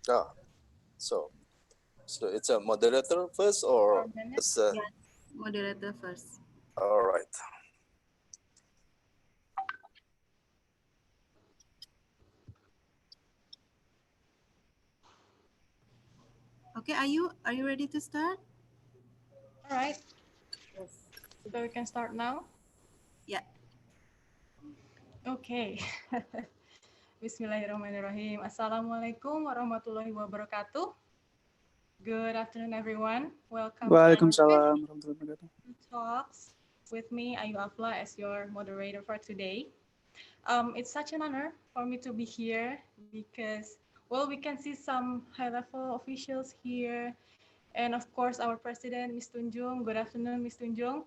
Ah, so it's a moderator first, or 4 minutes? it's a... Yes, moderator first. All right. Okay, are you ready to start? All right, Yes. so we can start now. Yeah. Okay. Bismillahirrahmanirrahim. Assalamualaikum warahmatullahi wabarakatuh. Good afternoon, everyone. Welcome to our fifth Waalaikumsalam warahmatullahi wabarakatuh. talks with me, Ayu Afla, as your moderator for today. It's such an honor for me to be here because, well, we can see some high-level officials here, and of course, our president, Ms. Tunjung. Good afternoon, Ms. Tunjung.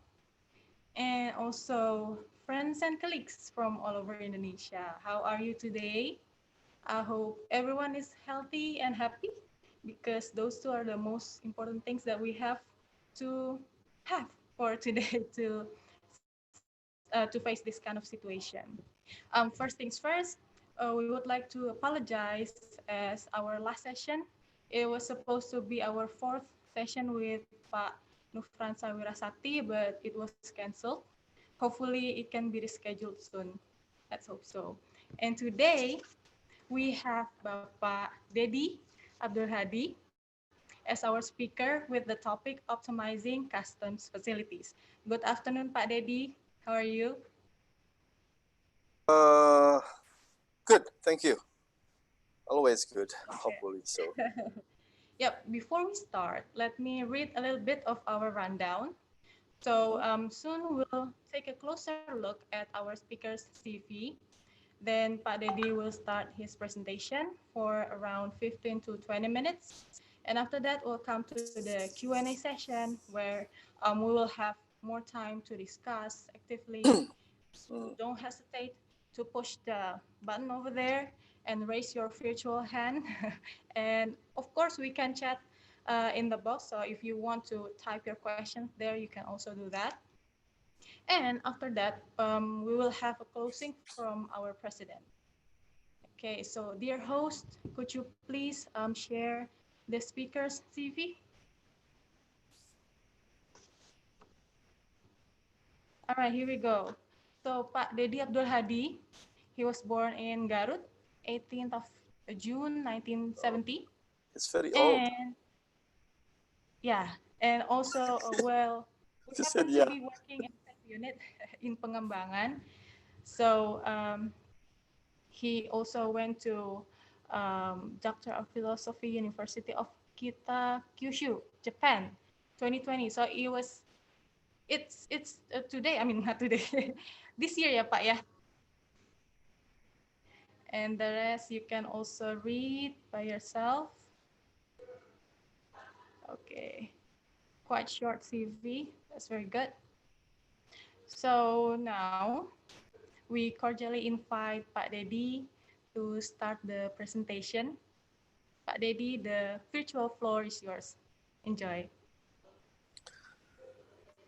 And also friends and colleagues from all over Indonesia. How are you today? I hope everyone is healthy and happy because those two are the most important things that we have to have for today to face this kind of situation. First things first, we would like to apologize as our last session. It was supposed to be our fourth session with Pak Nufran Sawirasati, but it was canceled. Hopefully it can be rescheduled soon. Let's hope so. And today we have Bapak Dedi Abdul Hadi as our speaker with the topic optimizing customs facilities. Good afternoon, Pak Dedi. How are you? Good. Thank you. Always good. Okay. Hopefully so. Yep, before we start, let me read a little bit of our rundown. So soon we'll take a closer look at our speaker's CV. Then Pak Dedi will start his presentation for around 15 to 20 minutes. And after that, we'll come to the Q&A session where we will have more time to discuss actively. So don't hesitate to push the button over there and raise your virtual hand. And of course, we can chat in the box. So if you want to type your questions there, you can also do that. And after that, we will have a closing from our president. Okay, so dear host, could you please share the speaker's CV? All right, here we go. So Pak Dedi Abdul Hadi, he was born in Garut, 18th of June 1970. It's very old. And yeah, and also, well, we You said happen to yeah. be working in that unit in Pengembangan. So he also went to Doctor of Philosophy, University of Kita, Kyushu, Japan, 2020. So it's today. I mean not today, this year ya Pak ya. And the rest you can also read by yourself. Okay, quite short CV. That's very good. So now we cordially invite Pak Dedi to start the presentation. Pak Dedi, the virtual floor is yours. Enjoy.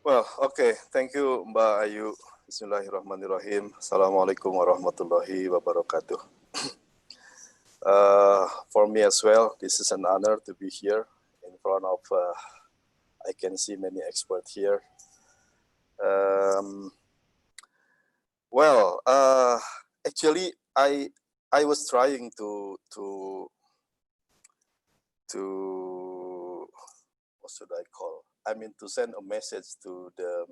Well, okay. Thank you, Mbak Ayu. Bismillahirrahmanirrahim. Assalamualaikum warahmatullahi wabarakatuh. For me as well, this is an honor to be here in front of, I can see many experts here. Well, actually, I was trying to what should I call? I mean, to send a message to the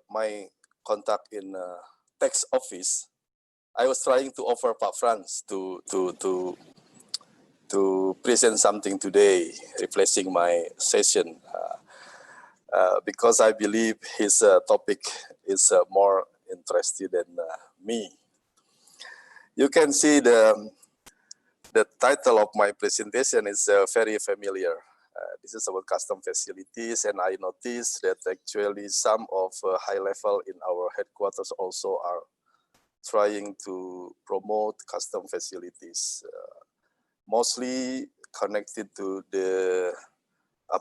my contact in tax office. I was trying to offer Pak Franz to present something today, replacing my session, because I believe his topic is more interesting than me. You can see the title of my presentation is very familiar. This is about custom facilities, and I noticed that actually some of high level in our headquarters also are trying to promote custom facilities, mostly connected to the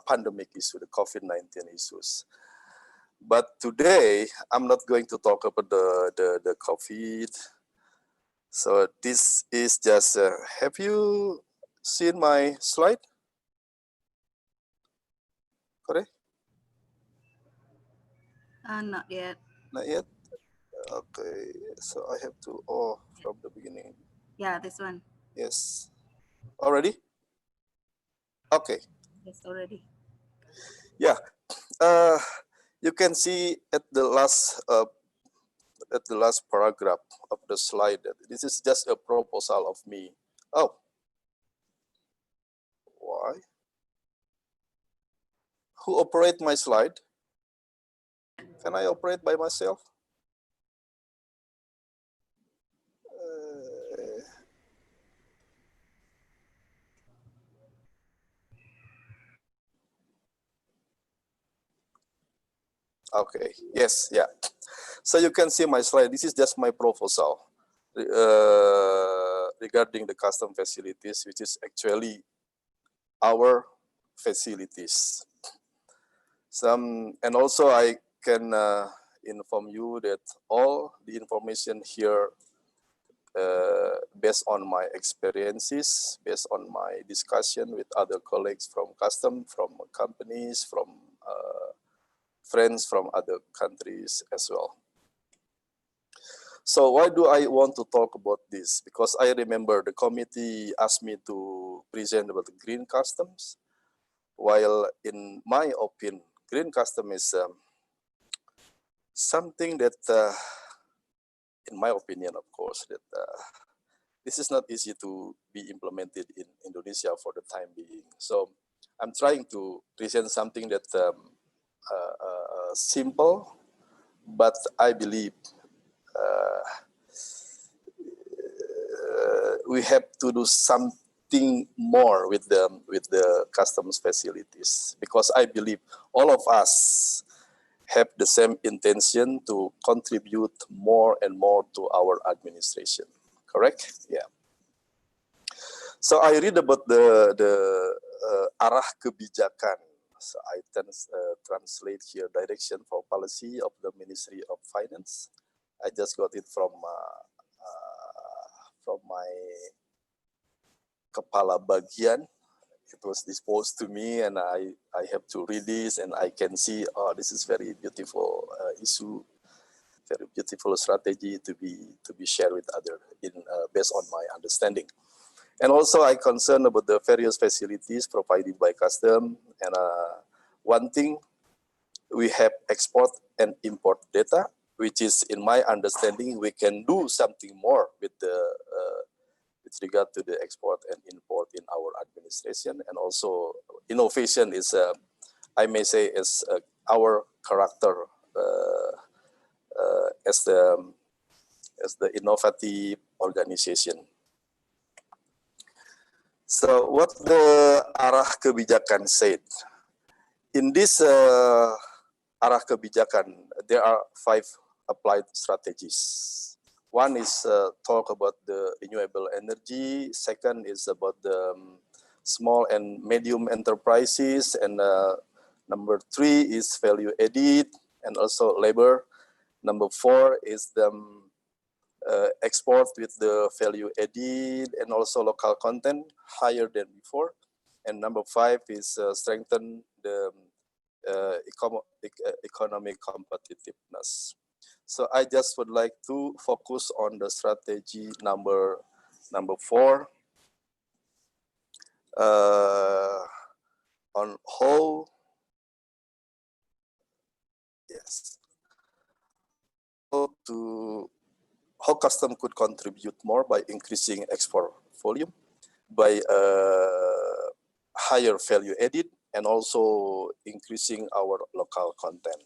pandemic issue, the COVID-19 issues. But today, I'm not going to talk about the COVID. So this is just, have you seen my slide? Correct? Not yet. Not yet? Okay, so I have to, from the beginning. Yeah, this one. Yes. Already? Okay. Yes, already. Yeah. You can see at the last paragraph of the slide that this is just a proposal of me. Oh, why? Who operate my slide? Can I operate by myself? Okay. Yes. Yeah. So you can see my slide. This is just my proposal regarding the custom facilities, which is actually our facilities. And also I can inform you that all the information here, based on my experiences, based on my discussion with other colleagues from custom, from companies, from friends from other countries as well. So why do I want to talk about this? Because I remember the committee asked me to present about the green customs, while in my opinion, green custom is something that, in my opinion, of course, that this is not easy to be implemented in Indonesia for the time being. So I'm trying to present something that simple, but I believe we have to do something more with the customs facilities, because I believe all of us have the same intention to contribute more and more to our administration. Correct? Yeah. So I read about the arah kebijakan. So I translate here direction for policy of the Ministry of Finance. I just got it from my kepala bagian. It was disposed to me, and I have to read this, and I can see, oh, this is very beautiful issue, very beautiful strategy to be shared with other based on my understanding. And also I concerned about the various facilities provided by custom. And one thing, we have export and import data, which is, in my understanding, we can do something more with regard to the export and import in our administration. And also innovation is, I may say, is our character as the innovative organization. So what the arah kebijakan said, in this arah kebijakan, there are 5 applied strategies. One is talk about the renewable energy. Second is about the small and medium enterprises. And number 3 is value added and also labor. Number 4 is the export with the value added and also local content higher than before. And number 5 is strengthen the economic competitiveness. So I just would like to focus on the strategy number 4, on how, yes, how custom could contribute more by increasing export volume, by higher value added, and also increasing our local content.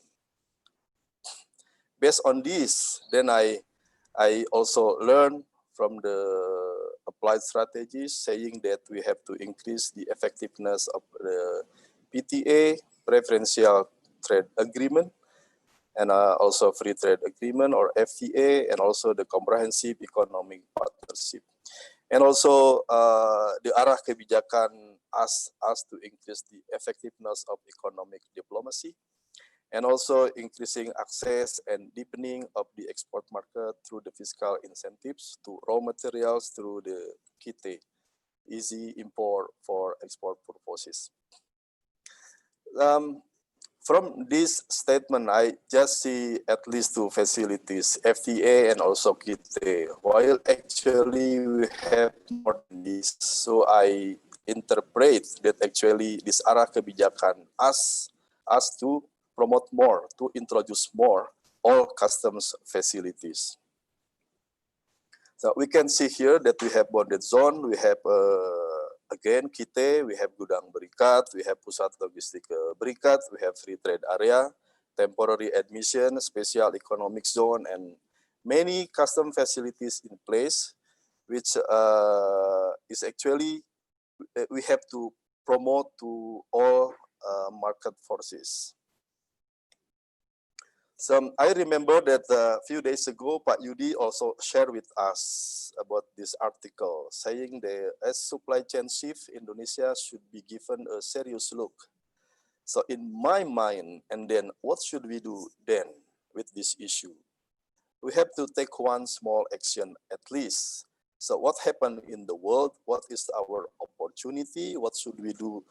Based on this, then I also learned from the applied strategies, saying that we have to increase the effectiveness of the PTA, preferential trade agreement, and also free trade agreement or FTA, and also the comprehensive economic partnership. And also the arah kebijakan asks us to increase the effectiveness of economic diplomacy and also increasing access and deepening of the export market through the fiscal incentives to raw materials through the KITE, easy import for export purposes. From this statement, I just see at least two facilities, FTA and also KITE, while actually we have more than this. So I interpret that actually this arah kebijakan us to promote more, to introduce more all customs facilities. So we can see here that we have bonded zone, we have again KITE, we have Gudang Berikat, we have Pusat Logistik Berikat, we have free trade area, temporary admission, special economic zone, and many custom facilities in place, which is actually we have to promote to all market forces. So I remember that a few days ago, Pak Yudi also shared with us about this article, saying that as supply chain shift, Indonesia should be given a serious look. So in my mind, and then what should we do then with this issue? We have to take one small action at least. So what happened in the world? What is our opportunity? What should we do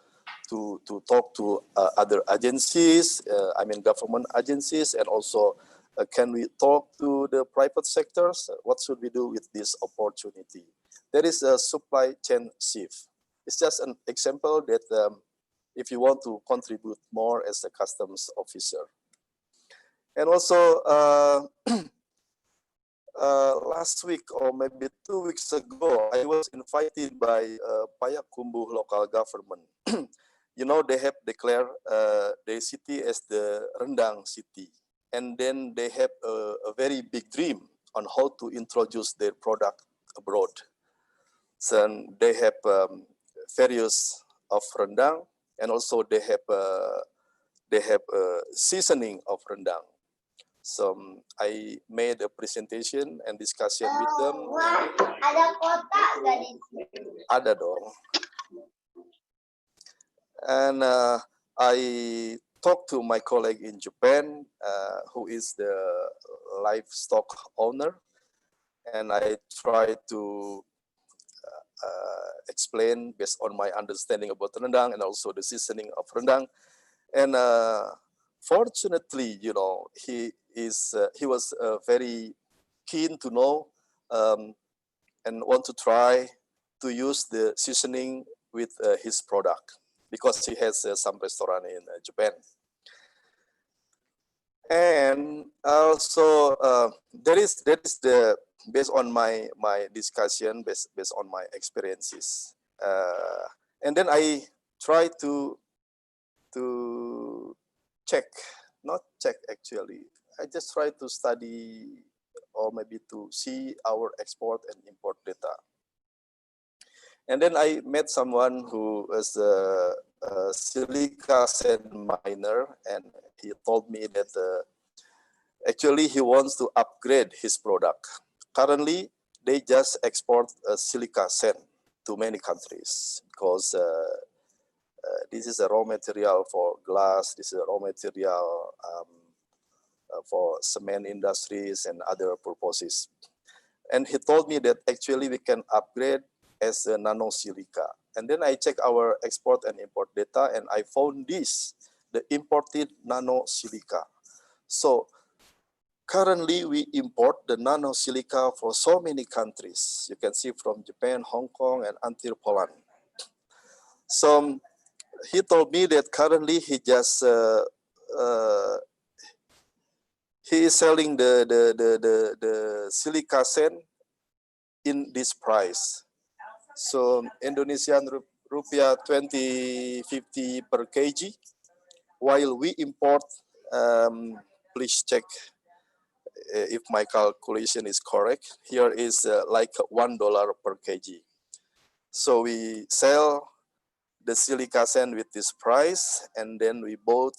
to talk to other agencies, government agencies, and also can we talk to the private sectors? What should we do with this opportunity? There is a supply chain shift. It's just an example that if you want to contribute more as a customs officer. And also last week or maybe 2 weeks ago, I was invited by Payakumbuh local government. You know, they have declared the city as the Rendang city. And then they have a very big dream on how to introduce their product abroad. So they have various of Rendang, and also they have seasoning of Rendang. So I made a presentation and discussion with them. Ada kotak nggak di sini? Ada dong. And I talked to my colleague in Japan, who is the livestock owner, and I tried to explain based on my understanding about rendang and also the seasoning of rendang. And fortunately, you know, he was very keen to know and want to try to use the seasoning with his product, because he has some restaurant in Japan. And also there is the based on my discussion, based on my experiences, and then I try to check, not check actually, I just try to study or maybe to see our export and import data. And then I met someone who is a silica sand miner, and he told me that actually he wants to upgrade his product. Currently, they just export silica sand to many countries because this is a raw material for glass, this is a raw material for cement industries and other purposes. And he told me that actually we can upgrade as a nano silica. And then I check our export and import data, and I found this, the imported nano silica. So currently we import the nano silica for so many countries. You can see from Japan, Hong Kong, and until Poland. So he told me that currently he just he is selling the silica sand in this price. So Indonesian rupiah 20.50 per kg, while we import, please check if my calculation is correct, here is like $1 per kg. So we sell the silica sand with this price, and then we bought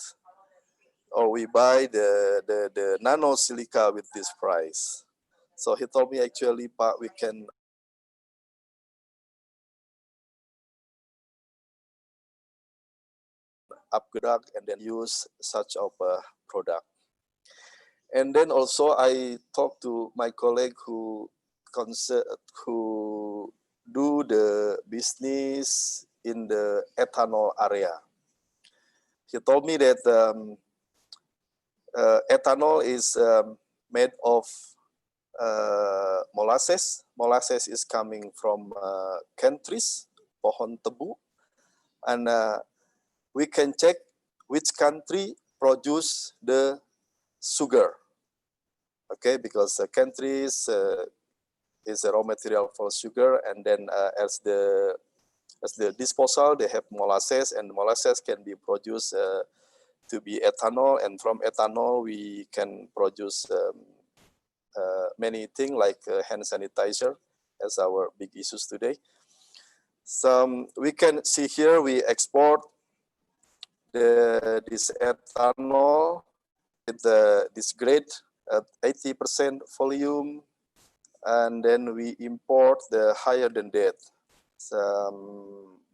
or we buy the nano silica with this price. So he told me actually, but we can upgrade and then use such of a product. And then also I talked to my colleague who do the business in the ethanol area. He told me that ethanol is made of molasses. Molasses is coming from countries, pohon tebu, and we can check which country produce the sugar. Okay, because the countries is a raw material for sugar, and then as the disposal, they have molasses, and molasses can be produced to be ethanol, and from ethanol we can produce many things like hand sanitizer, as our big issues today. So we can see here we export this ethanol with this grade at 80% volume, and then we import the higher than that,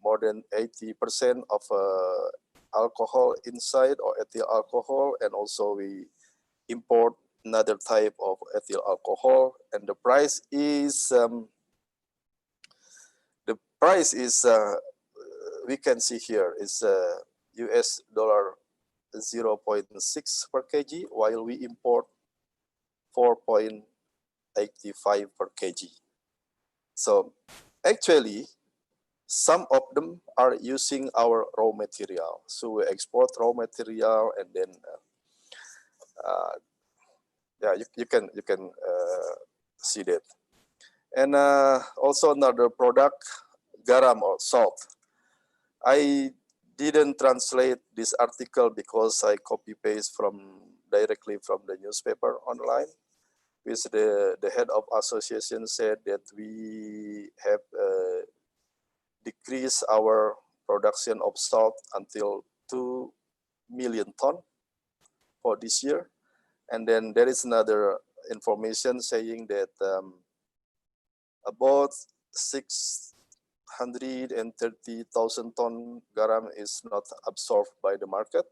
more than 80% of alcohol inside, or ethyl alcohol, and also we import another type of ethyl alcohol, and the price is we can see here is US dollar 0.6 per kg, while we import 4.85 per kg. So actually, some of them are using our raw material. So we export raw material, and then yeah, you can see that. And also another product, garam or salt. I didn't translate this article because I copy paste directly from the newspaper online, which the head of association said that we have decreased our production of salt until 2 million ton for this year. And then there is another information saying that about 630,000 ton garam is not absorbed by the market.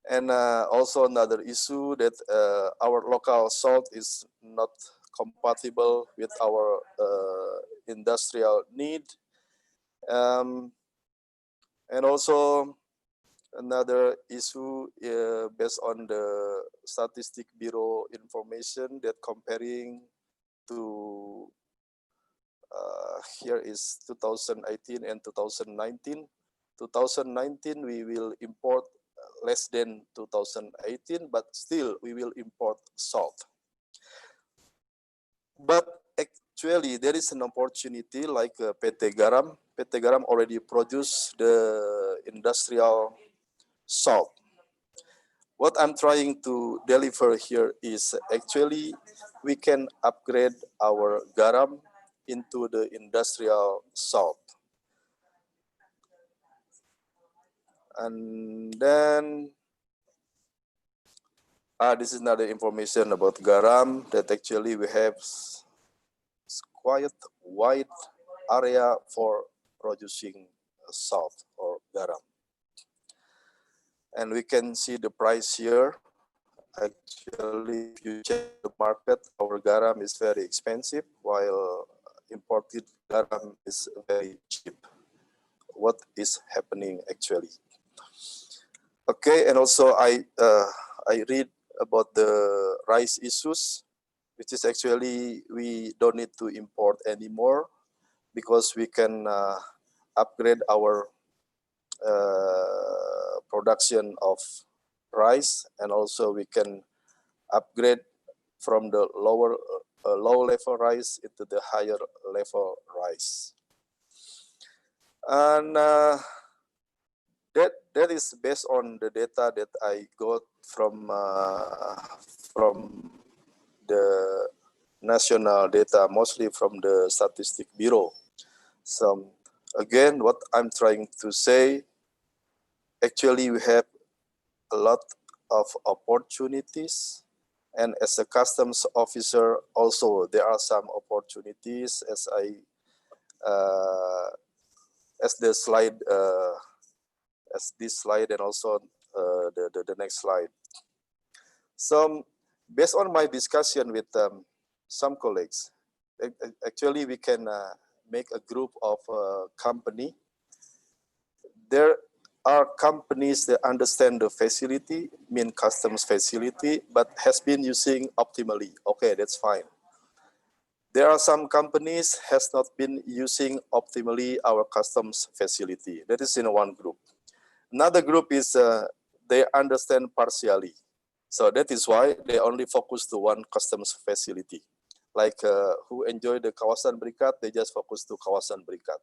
And also another issue that our local salt is not compatible with our industrial need. And also another issue based on the Statistic Bureau information that comparing to here is 2018 and 2019. 2019 we will import less than 2018, but still we will import salt. But actually there is an opportunity like PT Garam. PT Garam already produced the industrial salt. What I'm trying to deliver here is actually we can upgrade our garam into the industrial salt. And then this is another information about garam, that actually we have quite wide area for producing salt or garam. And we can see the price here. Actually, if you check the market, our garam is very expensive, while imported garam is very cheap. What is happening actually? Okay, and also I read about the rice issues, which is actually we don't need to import anymore because we can upgrade our production of rice, and also we can upgrade from the low level rice into the higher level rice. And that is based on the data that I got from the national data, mostly from the Statistic Bureau. So again, what I'm trying to say, actually we have a lot of opportunities, and as a customs officer also there are some opportunities, as I as the slide as this slide and also the next slide. So based on my discussion with some colleagues, actually we can make a group of company. There are companies that understand the facility, mean customs facility, but has been using optimally. Okay, that's fine. There are some companies has not been using optimally our customs facility. That is in one group. Another group is they understand partially. So that is why they only focus to one customs facility. Like who enjoy the Kawasan Berikat, they just focus to Kawasan Berikat.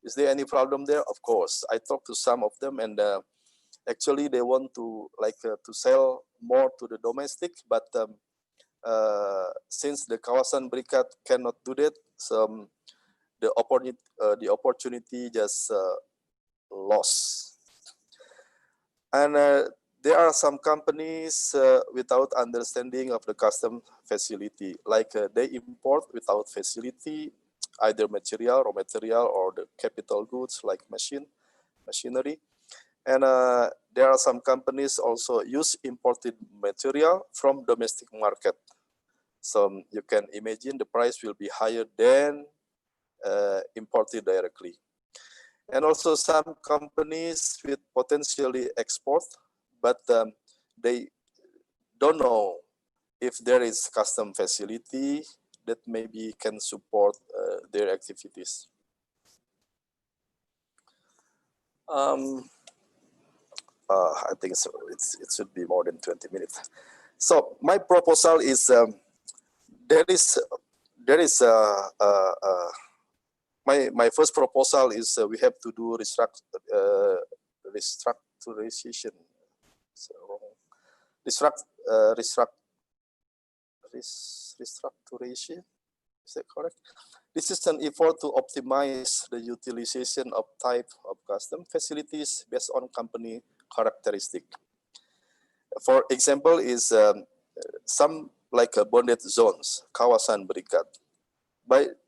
Is there any problem there? Of course. I talked to some of them, and actually they want to to sell more to the domestic, but since the Kawasan Berikat cannot do that, so the opportunity just lost. And there are some companies without understanding of the custom facility, like they import without facility, either material, raw material, or the capital goods like machinery. And there are some companies also use imported material from domestic market. So you can imagine the price will be higher than imported directly. And also some companies with potentially export, but they don't know if there is custom facility that maybe can support their activities. I think so. It should be more than 20 minutes. So my proposal is my first proposal is we have to do restructuration. So, restructuration. Is that correct? This is an effort to optimize the utilization of type of custom facilities based on company characteristic. For example, is some like bonded zones, Kawasan Berikat, but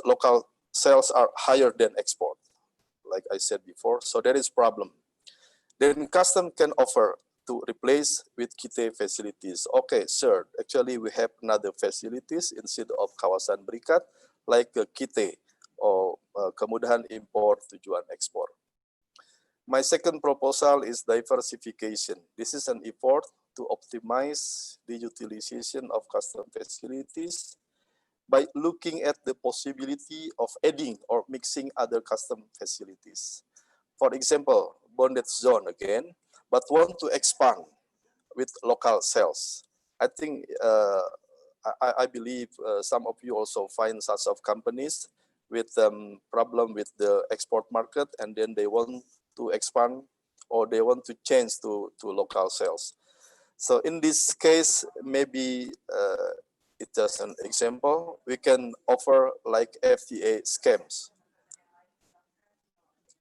local sales are higher than export, like I said before. So there is problem. Then custom can offer to replace with KITE facilities. Okay, sir, actually we have another facilities instead of Kawasan Berikat, like KITE or kemudahan import tujuan ekspor. My second proposal is diversification. This is an effort to optimize the utilization of custom facilities by looking at the possibility of adding or mixing other custom facilities. For example, bonded zone again, but want to expand with local sales. I think, I believe some of you also find such of companies with problem with the export market, and then they want to expand or they want to change to local sales. So in this case, maybe it's just an example, we can offer like FTA schemes.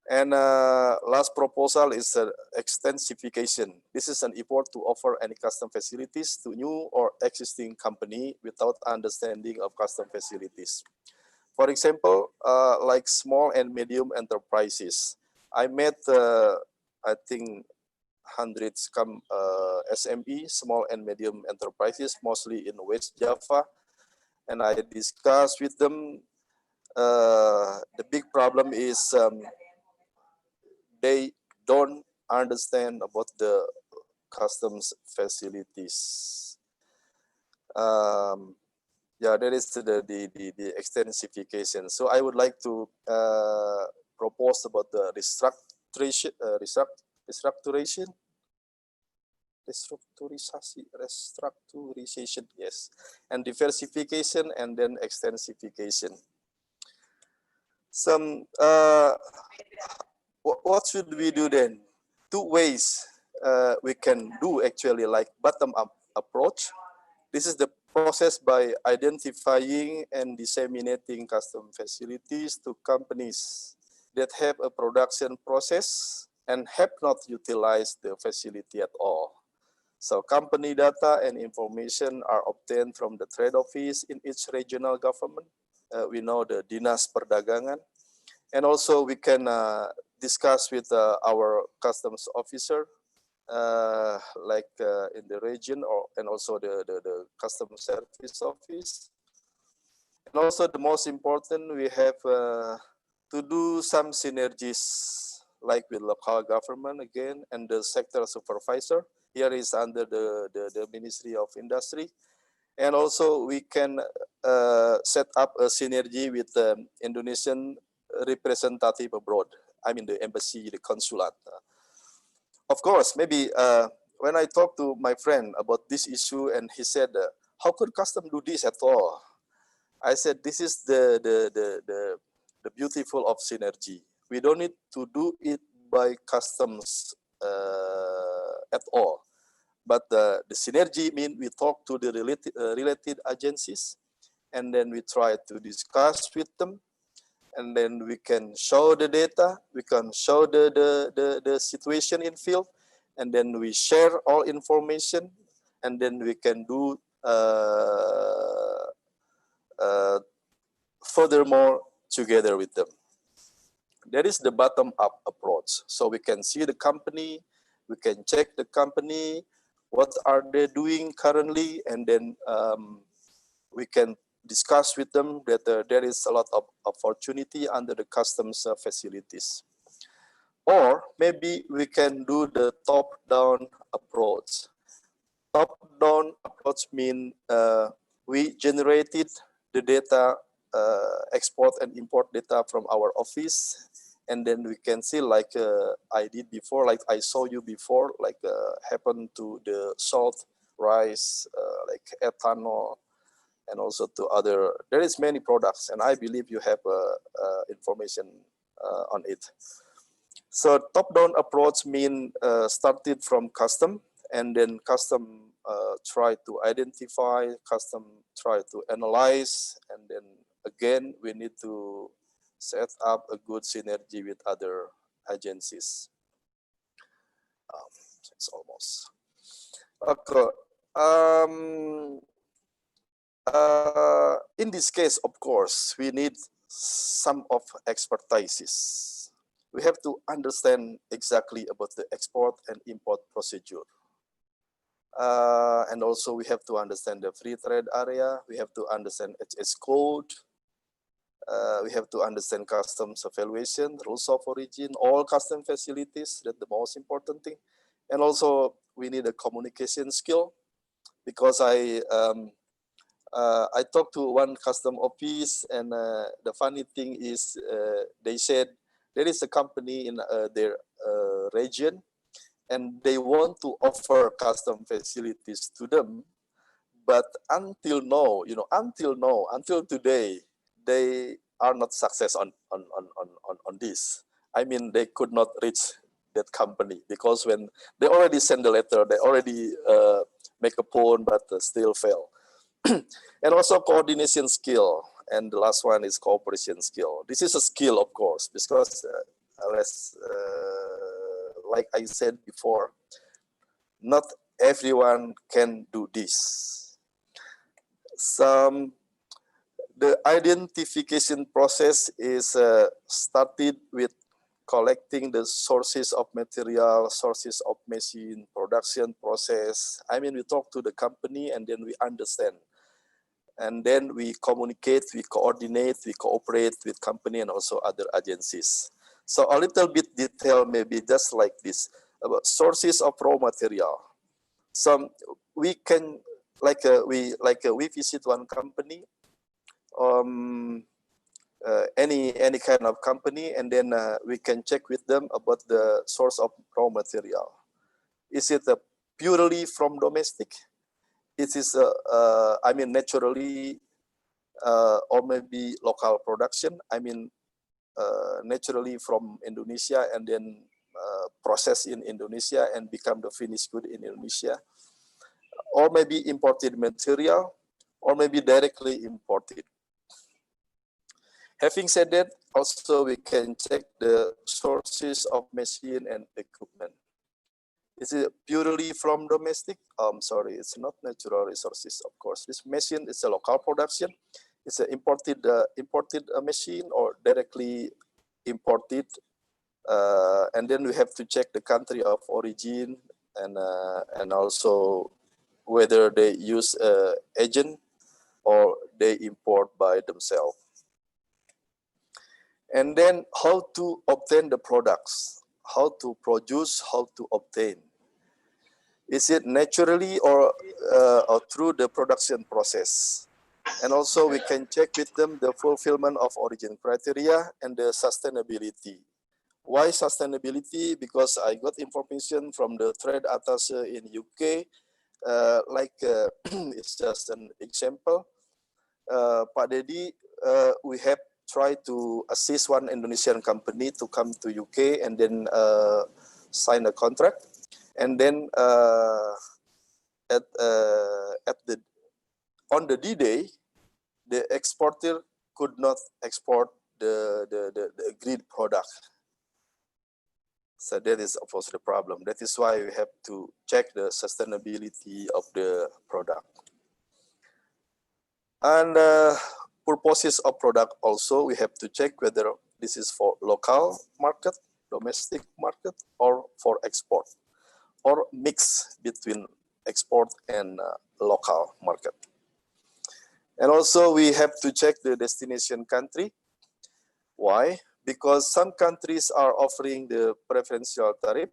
And last proposal is extensification. This is an effort to offer any custom facilities to new or existing company without understanding of custom facilities. For example, like small and medium enterprises. I met, I think, hundreds SME, small and medium enterprises, mostly in West Java. And I discussed with them, the big problem is they don't understand about the customs facilities. Yeah, that is the extensification. So I would like to propose about the restructuration, yes, and diversification and then extensification. Some what should we do then? Two ways we can do actually, like bottom-up approach. This is the process by identifying and disseminating custom facilities to companies that have a production process and have not utilized the facility at all. So company data and information are obtained from the trade office in each regional government. We know the Dinas Perdagangan, And also we can discuss with our customs officer, in the region, and also the customs service office. And also the most important, we have to do some synergies, like with local government again, and the sector supervisor. Here is under the Ministry of Industry. And also we can set up a synergy with the Indonesian representative abroad. I mean the embassy, the consulate. Of course, maybe when I talked to my friend about this issue, and he said, how could custom do this at all? I said, this is the beautiful of synergy. We don't need to do it by customs at all. But the synergy means we talk to the related agencies, and then we try to discuss with them, and then we can show the data, we can show the situation in field, and then we share all information, and then we can do furthermore together with them. That is the bottom-up approach. So we can see the company, we can check the company, what are they doing currently, and then we can discuss with them that there is a lot of opportunity under the customs facilities. Or maybe we can do the top-down approach. Top-down approach means we generated the data, export and import data from our office, and then we can see, like I did before, like I saw you before, like happened to the salt, rice, like ethanol, and also to other, there is many products, and I believe you have information on it. So top-down approach mean started from custom, and then custom try to identify, custom try to analyze, and then again we need to set up a good synergy with other agencies. It's almost okay. In this case, of course, we need some of expertises. We have to understand exactly about the export and import procedure. And also we have to understand the free trade area. We have to understand HS code. We have to understand customs evaluation, rules of origin, all custom facilities. That's the most important thing. And also we need a communication skill, because I talked to one custom office, and the funny thing is they said there is a company in their region, and they want to offer custom facilities to them, but until now, until today, they are not success on this. I mean, they could not reach that company, because when they already send the letter, they already make a phone, but still fail. And also coordination skill, and the last one is cooperation skill. This is a skill, of course, because like I said before, not everyone can do this. The identification process is started with collecting the sources of material, sources of machine, production process. I mean, we talk to the company, and then we understand. And then we communicate, we coordinate, we cooperate with company and also other agencies. So a little bit detail, maybe just like this, about sources of raw material. So we can, we visit one company, any kind of company, and then we can check with them about the source of raw material. Is it purely from domestic? It is, I mean, naturally, or maybe local production. I mean, naturally from Indonesia, and then processed in Indonesia and become the finished good in Indonesia, or maybe imported material, or maybe directly imported. Having said that, also we can check the sources of machine and equipment. Is it purely from domestic? Sorry, it's not natural resources, of course. This machine is a local production. It's an imported machine, or directly imported, and then we have to check the country of origin, and also whether they use agent or they import by themselves. And then how to obtain the products, how to produce, how to obtain. Is it naturally or through the production process? And also we can check with them the fulfillment of origin criteria and the sustainability. Why sustainability? Because I got information from the trade attaché in UK, it's just an example. Pak Dedi, we have tried to assist one Indonesian company to come to UK and then sign a contract. And then on the D-Day, the exporter could not export the agreed product. So that is of course the problem. That is why we have to check the sustainability of the product. And purposes of product also, we have to check whether this is for local market, domestic market, or for export, or mix between export and local market. And also we have to check the destination country. Why? Because some countries are offering the preferential tariff,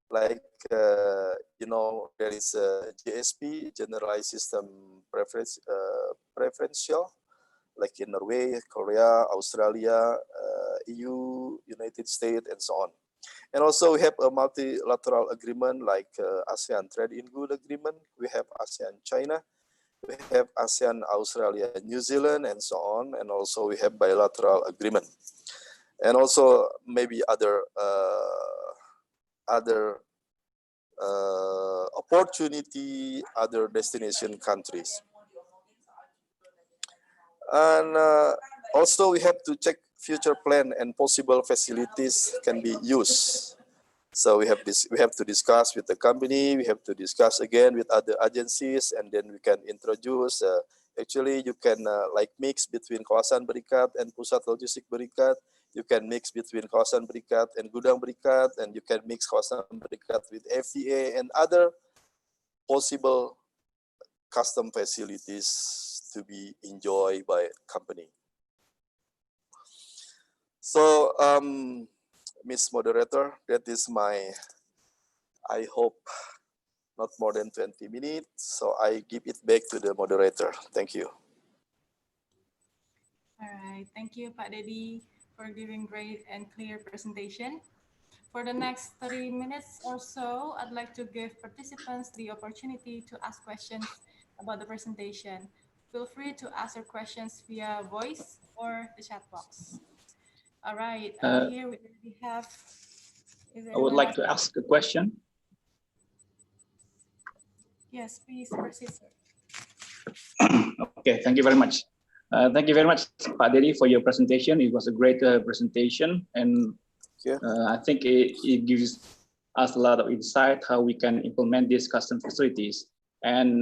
like, there is a GSP, Generalized System Preferential, like in Norway, Korea, Australia, EU, United States, and so on. And also we have a multilateral agreement like ASEAN Trade in Good Agreement. We have ASEAN China. We have ASEAN Australia, New Zealand, and so on. And also we have bilateral agreement. And also maybe other opportunity, other destination countries. And also we have to check future plan and possible facilities can be used. So we have to discuss with the company, we have to discuss again with other agencies, and then we can introduce, actually you can like mix between Kawasan Berikat and Pusat Logistik Berikat. You can mix between Kawasan Berikat and Gudang Berikat, and you can mix Kawasan Berikat with FTA and other possible custom facilities to be enjoyed by company. So, Ms. Moderator, that is my, I hope, not more than 20 minutes. So I give it back to the moderator. Thank you. All right, thank you, Pak Dedi, for giving great and clear presentation. For the next 30 minutes or so, I'd like to give participants the opportunity to ask questions about the presentation. Feel free to ask your questions via voice or the chat box. All right, here we have. I would like to ask a question. Yes, please proceed, sir. Okay, thank you very much. Thank you very much, Pak Dedi, for your presentation. It was a great presentation, and I think it gives us a lot of insight how we can implement these custom facilities. And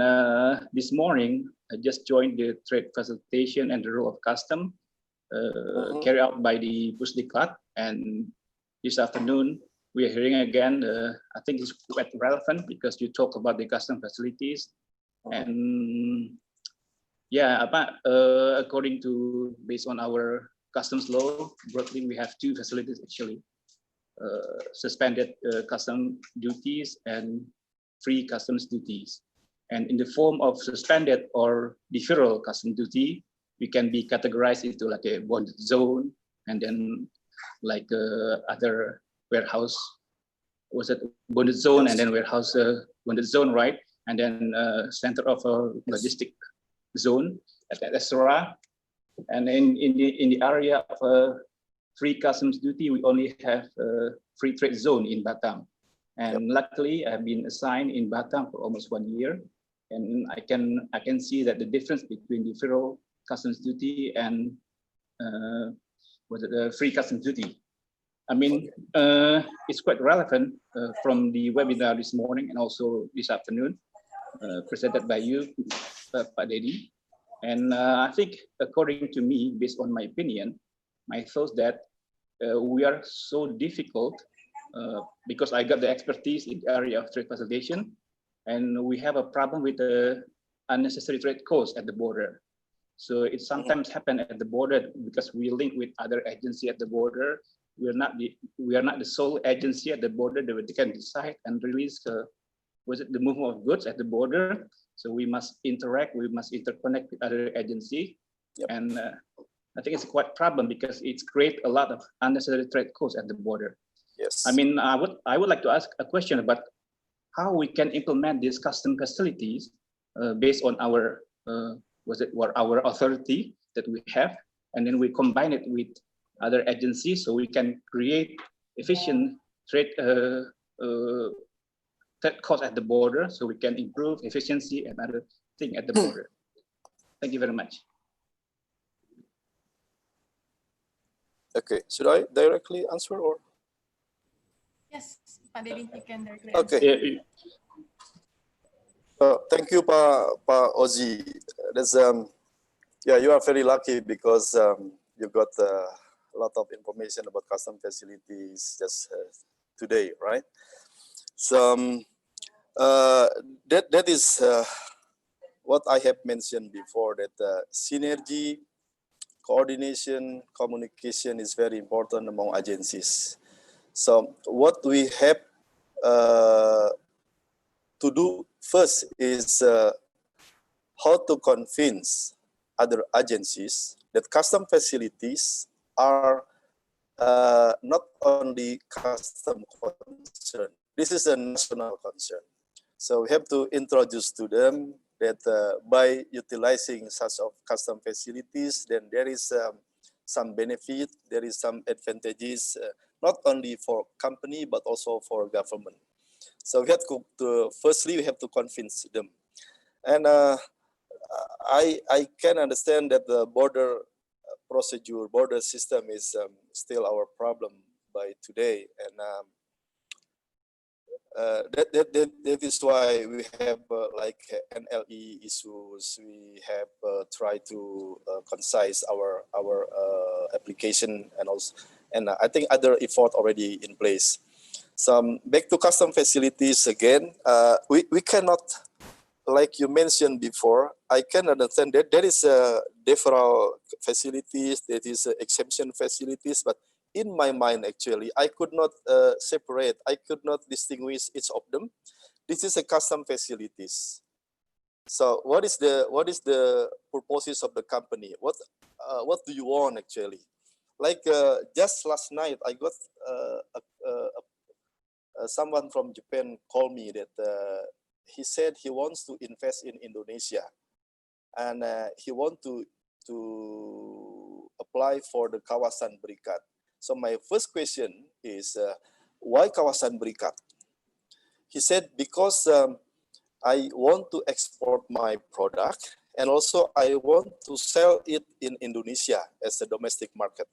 this morning, I just joined the trade facilitation and the role of custom carried out by the Pusdiklat. And this afternoon, we are hearing again, I think it's quite relevant because you talk about the custom facilities. And yeah, according to, based on our customs law, broadly, we have two facilities actually, suspended custom duties and free customs duties. And in the form of suspended or deferral custom duty, we can be categorized into like a bonded zone, and then like other warehouse, was it bonded zone, and then warehouse bonded zone, right? And then center of a logistic zone, etc. And in the area of free customs duty, we only have a free trade zone in Batam. And luckily, I've been assigned in Batam for almost 1 year, and I can see that the difference between deferral customs duty and was it the free customs duty? I mean, it's quite relevant from the webinar this morning and also this afternoon, presented by you, Pak Dedi. And I think, according to me, based on my opinion, my thoughts that we are so difficult because I got the expertise in the area of trade facilitation, and we have a problem with the unnecessary trade costs at the border. So it sometimes happens at the border because we link with other agency at the border. We are not the sole agency at the border that they can decide and release the movement of goods at the border. So we must interact, we must interconnect with other agency. Yep. And I think it's quite a problem because it's create a lot of unnecessary trade costs at the border. Yes. I mean, I would like to ask a question about how we can implement these custom facilities based on our our authority that we have, and then we combine it with other agencies so we can create efficient trade cost at the border, so we can improve efficiency and other thing at the border. Thank you very much. Okay, should I directly answer or? Yes, Pak Dedi, you can directly answer. Okay. Thank you, Pa Ozi. That's yeah, you are very lucky because you got a lot of information about custom facilities just today, right? So that is what I have mentioned before, that synergy, coordination, communication is very important among agencies. So what we have to do first is how to convince other agencies that custom facilities are not only custom concern. This is a national concern. So we have to introduce to them that by utilizing such of custom facilities, then there is some benefit, there is some advantages, not only for company, but also for government. So we have to firstly, we have to convince them. And I can understand that the border procedure, border system is still our problem by today. And that is why we have like NLE issues. We have tried to concise our application, and also, and I think other effort already in place. So back to custom facilities again, we cannot, like you mentioned before, I can understand that there is a deferral facilities, there is exemption facilities, but in my mind, actually, I could not separate, I could not distinguish each of them. This is a custom facilities. So what is the purposes of the company? What do you want actually? Like just last night, I got someone from Japan called me that he said he wants to invest in Indonesia, and he wants to apply for the Kawasan Berikat. So my first question is, why Kawasan Berikat? He said, because I want to export my product, and also I want to sell it in Indonesia as a domestic market.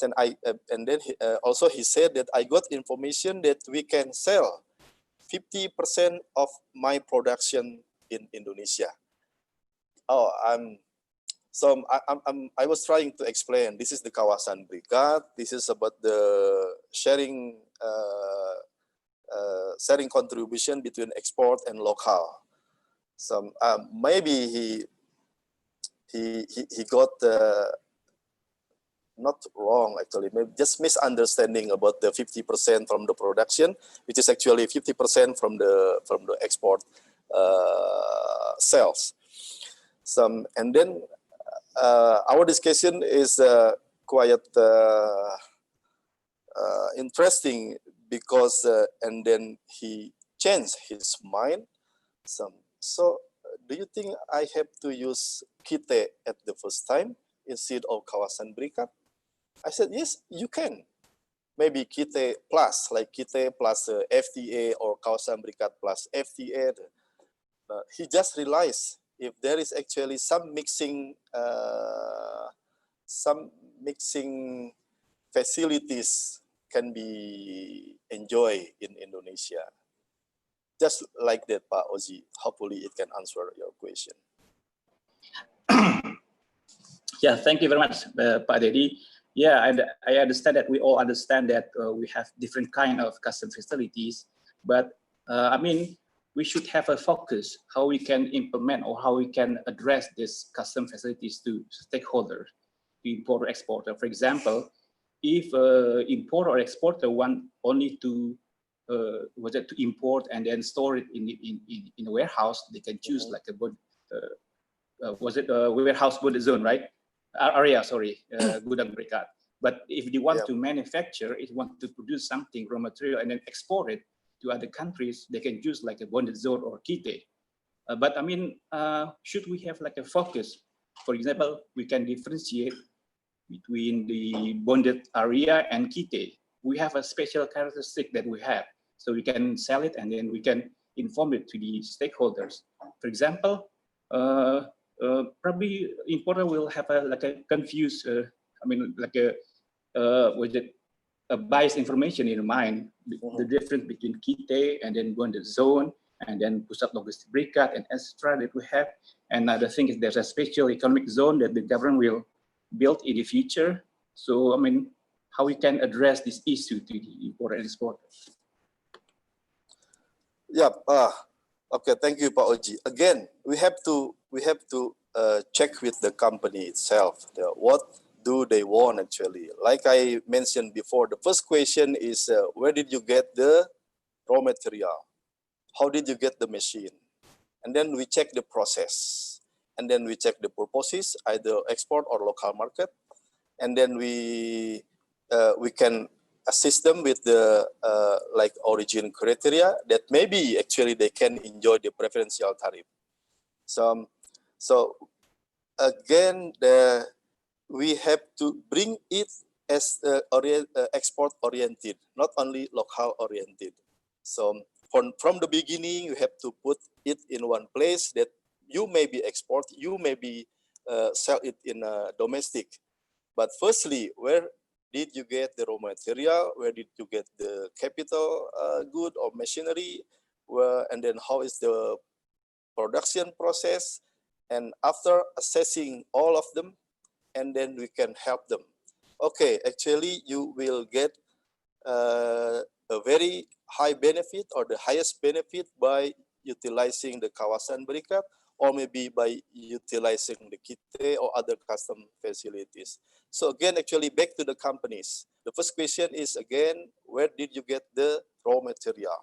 And then also he said that I got information that we can sell 50% of my production in Indonesia. Oh, I was trying to explain, this is the Kawasan Berikat, this is about the sharing contribution between export and local. So maybe he got not wrong actually, maybe just misunderstanding about the 50% from the production, which is actually 50% from the export sales. So and then our discussion is quite interesting because and then he changed his mind. So do you think I have to use Kite at the first time instead of Kawasan Berikat? I said, yes, you can. Maybe Kite plus, like Kite plus FTA or Kawasan Berikat plus FTA. He just realized if there is actually some mixing facilities can be enjoyed in Indonesia. Just like that, Pak Ozi. Hopefully it can answer your question. Yeah, thank you very much, Pak Dedi. Yeah, and I understand that we all understand that we have different kind of custom facilities, but I mean, we should have a focus how we can implement or how we can address these custom facilities to stakeholders, to importer exporter. For example, if importer or exporter want only to to import and then store it in a warehouse, they can choose like a warehouse bonded zone, right? Area, sorry, gudang berikat. But if they want to manufacture, if they want to produce something, raw material, and then export it to other countries, they can use like a bonded zone or kite. But I mean, should we have like a focus? For example, we can differentiate between the bonded area and kite. We have a special characteristic that we have, so we can sell it and then we can inform it to the stakeholders. For example, probably importer will have like a confused, a biased information in mind, the difference between kite and then bonded zone and then pusat logistik berikat and etc. that we have. And another thing is there's a special economic zone that the government will build in the future. So I mean, how we can address this issue to the importer and exporter. Yeah. Okay. Thank you, Pak Oji. Again, we have to check with the company itself. What do they want actually? Like I mentioned before, the first question is where did you get the raw material? How did you get the machine? And then we check the process, and then we check the purposes, either export or local market, and then we can assist them with the like origin criteria that maybe actually they can enjoy the preferential tariff. So again, we have to bring it as export oriented, not only local oriented. So from the beginning, you have to put it in one place that you may be export, you may be sell it in domestic. But firstly, where did you get the raw material? Where did you get the capital good or machinery? And then how is the production process? And after assessing all of them, and then we can help them. Okay, actually you will get a very high benefit or the highest benefit by utilizing the kawasan berikat, or maybe by utilizing the kite or other custom facilities. So again, actually back to the companies. The first question is again, where did you get the raw material?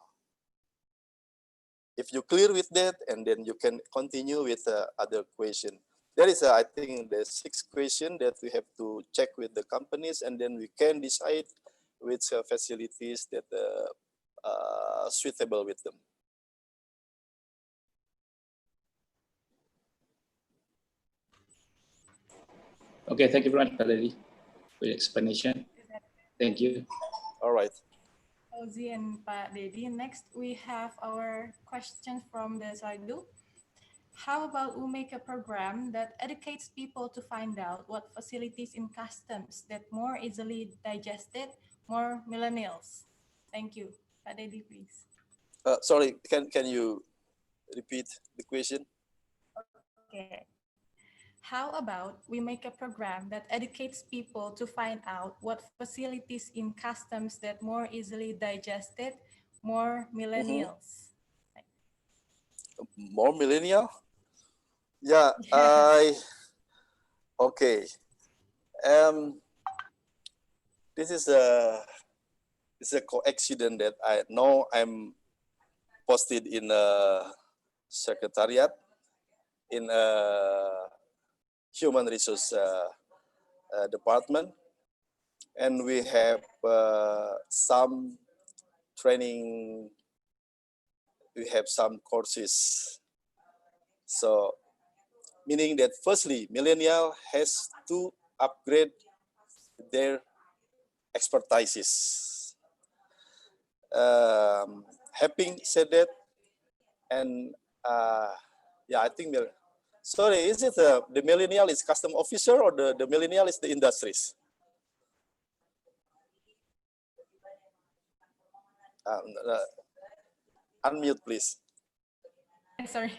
If you're clear with that, and then you can continue with other question. There is, I think, the sixth question that we have to check with the companies, and then we can decide which facilities that are suitable with them. Okay, thank you very much, Pak Dedi, for your explanation. Thank you. All right. Ozi and Pak Dedi. Next, we have our question from the Slido. How about we make a program that educates people to find out what facilities in customs that more easily digested, more millennials? Thank you. Pak Dedi, please. Sorry, can you repeat the question? Okay. How about we make a program that educates people to find out what facilities in customs that more easily digested, more millennials? More millennial? Yeah, okay. This is a coincidence that I know I'm posted in a Secretariat in a human resource department, and we have some training, we have some courses. So meaning that firstly, millennial has to upgrade their expertises. Having said that, and yeah, I think, sorry, is it the millennial is custom officer or the millennial is the industries? Unmute, please. Sorry,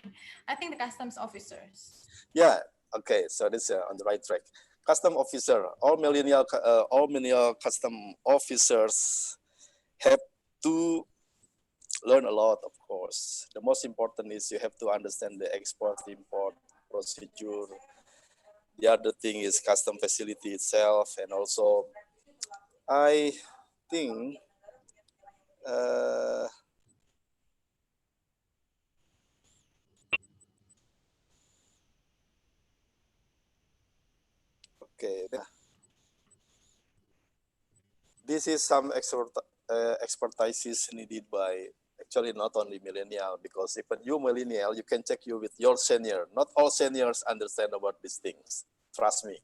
I think the customs officers. Yeah, okay, so this is on the right track. custom officer, all millennial custom officers have to learn a lot, of course. The most important is you have to understand the export import procedure. The other thing is custom facility itself, and also I think okay, this is some expertise needed by actually not only millennial, because if you millennial, you can check you with your senior. Not all seniors understand about these things. Trust me.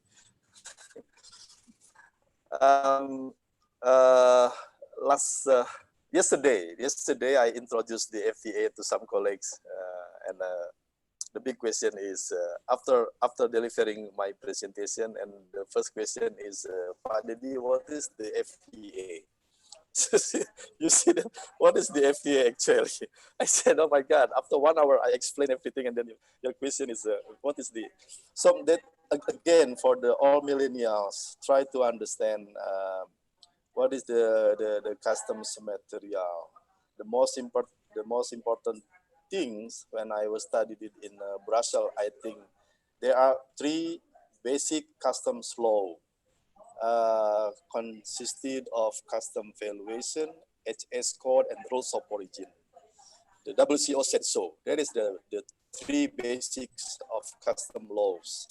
Yesterday I introduced the FTA to some colleagues, and the big question is after delivering my presentation, and the first question is, Pak Dedi, what is the FTA? You see that? What is the FTA actually? I said, oh my God, after 1 hour, I explain everything. And then your question is, what is the, so that again, for the all millennials, try to understand what is the customs material. The most important things when I was studied it in Brussels, I think there are 3 basic customs law. Consisted of custom valuation, HS code, and rules of origin. The WCO said so. That is the 3 basics of custom laws.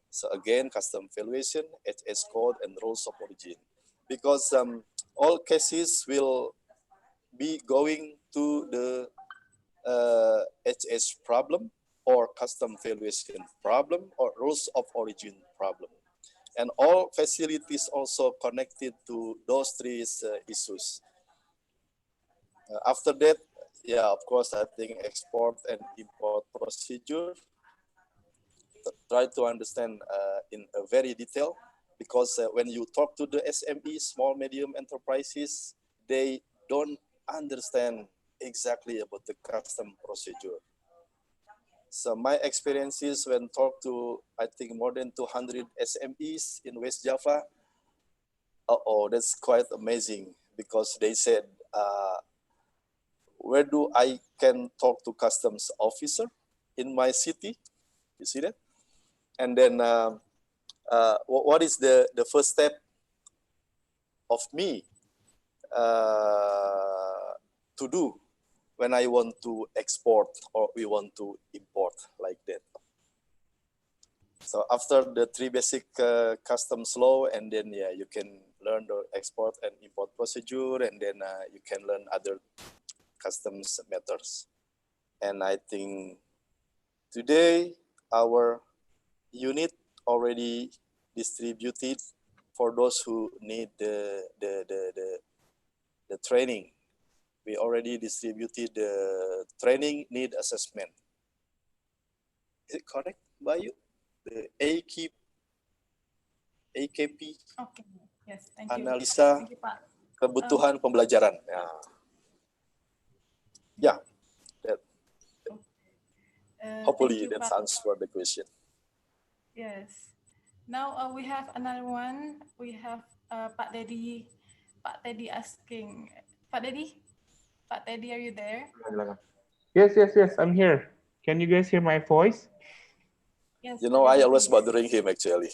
So again, custom valuation, HS code, and rules of origin. Because all cases will be going to the HS problem, or custom valuation problem, or rules of origin problem. And all facilities also connected to those 3 issues. After that, yeah, of course, I think export and import procedure. Try to understand in a very detail, because when you talk to the SME, small medium enterprises, they don't understand exactly about the custom procedure. So my experiences when talk to, I think, more than 200 SMEs in West Java, that's quite amazing, because they said, where do I can talk to customs officer in my city? You see that? And then what is the first step of me to do when I want to export or we want to import, like that? So after the 3 basic customs law, and then yeah, you can learn the export and import procedure, and then you can learn other customs matters. And I think today our unit already distributed for those who need the training. We already distributed the training need assessment. Is it correct, Bayu? The AKP. Okay. Yes, thank you. Analisa Thank you, Pak. kebutuhan pembelajaran. Yeah, that, hopefully Thank you, that Pak. answers the question. Yes. Now we have another one. We have Pak Dedi. Pak Dedi asking. Pak Dedi? Pak Dedi, are you there? Yes, I'm here. Can you guys hear my voice? Yes. You know, I always please. bothering him actually.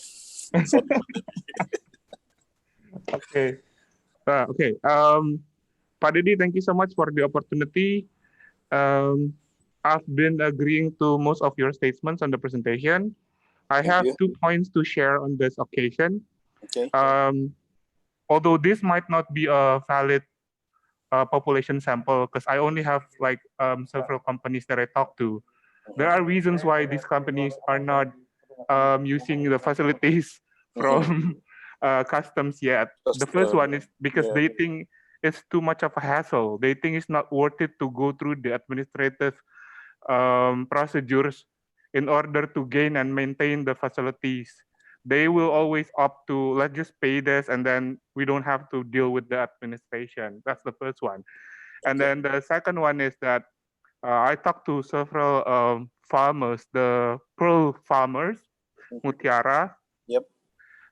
Okay. Okay. Pak Dedi, thank you so much for the opportunity. I've been agreeing to most of your statements on the presentation. I Thank have you. 2 points to share on this occasion. Okay. Although this might not be a valid population sample, because I only have like several companies that I talk to. There are reasons why these companies are not using the facilities from customs yet. The first one is because they think it's too much of a hassle. They think it's not worth it to go through the administrative procedures in order to gain and maintain the facilities. They will always opt to, let's just pay this and then we don't have to deal with the administration. That's the first one. And then the second one is that I talked to several farmers, the pearl farmers, Mutiara. Yep.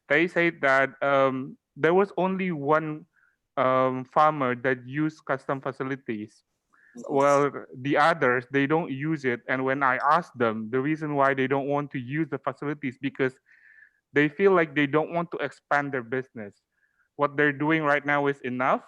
they said that there was only one farmer that used custom facilities. Well, the others, they don't use it. And when I asked them the reason why they don't want to use the facilities, because they feel like they don't want to expand their business. What they're doing right now is enough.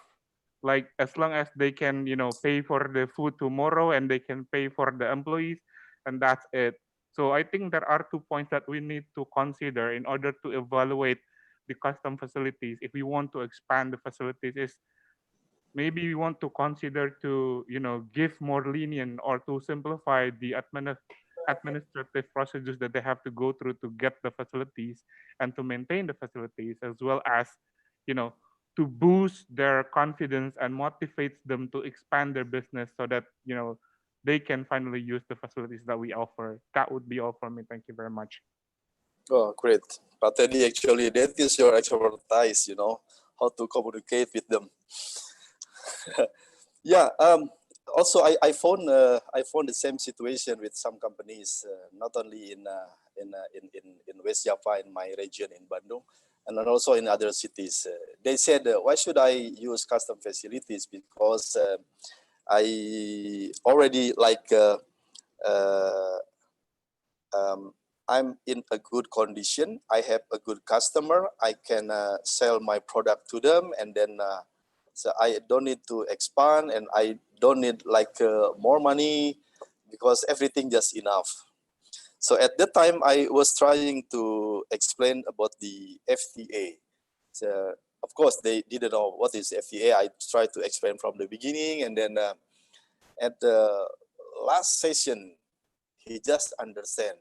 Like as long as they can, pay for the food tomorrow and they can pay for the employees, and that's it. So I think there are 2 points that we need to consider in order to evaluate the custom facilities. If we want to expand the facilities, is maybe we want to consider to give more lenient or to simplify the administrative procedures that they have to go through to get the facilities and to maintain the facilities, as well as to boost their confidence and motivates them to expand their business so that they can finally use the facilities that we offer. That would be all from me. Thank you very much. Oh, great. But Teddy, actually, that is your expertise, how to communicate with them. Yeah. Also, I found the same situation with some companies, not only in West Java, in my region in Bandung, and then also in other cities. They said, why should I use custom facilities? Because I already I'm in a good condition. I have a good customer. I can sell my product to them, and then so I don't need to expand, and I don't need more money, because everything just enough. So at that time, I was trying to explain about the FTA. So of course, they didn't know what is FTA. I tried to explain from the beginning, and then at the last session, he just understand.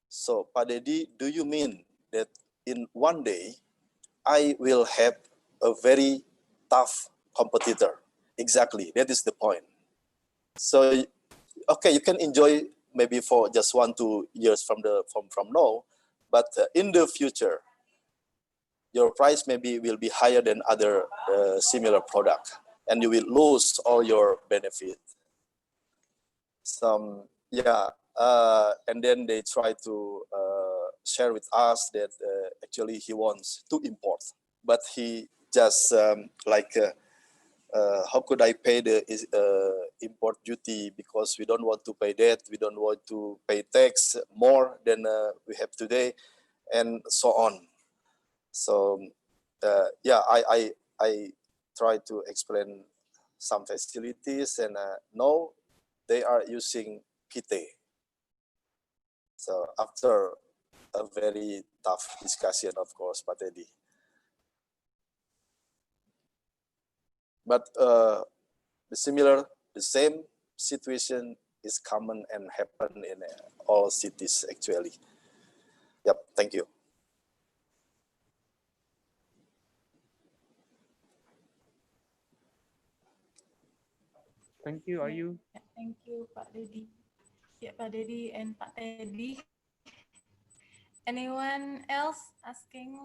So, Pak Dedi, do you mean that in one day, I will have a very tough competitor? Exactly, that is the point. So, okay, you can enjoy maybe for just 1-2 years from now, but in the future, your price maybe will be higher than other similar product, and you will lose all your benefit. And then they try to share with us that actually he wants to import, but he just how could I pay the import duty, because we don't want to pay that, we don't want to pay tax more than we have today, and so on. So I try to explain some facilities, and no, they are using PT. So after a very tough discussion, of course, Pak Teddy. But the same situation is common and happen in all cities actually. Yep, thank you. Thank you. Are you? Thank you, Pak Dedi. Yeah, Pak Dedi and Pak Teddy. Anyone else asking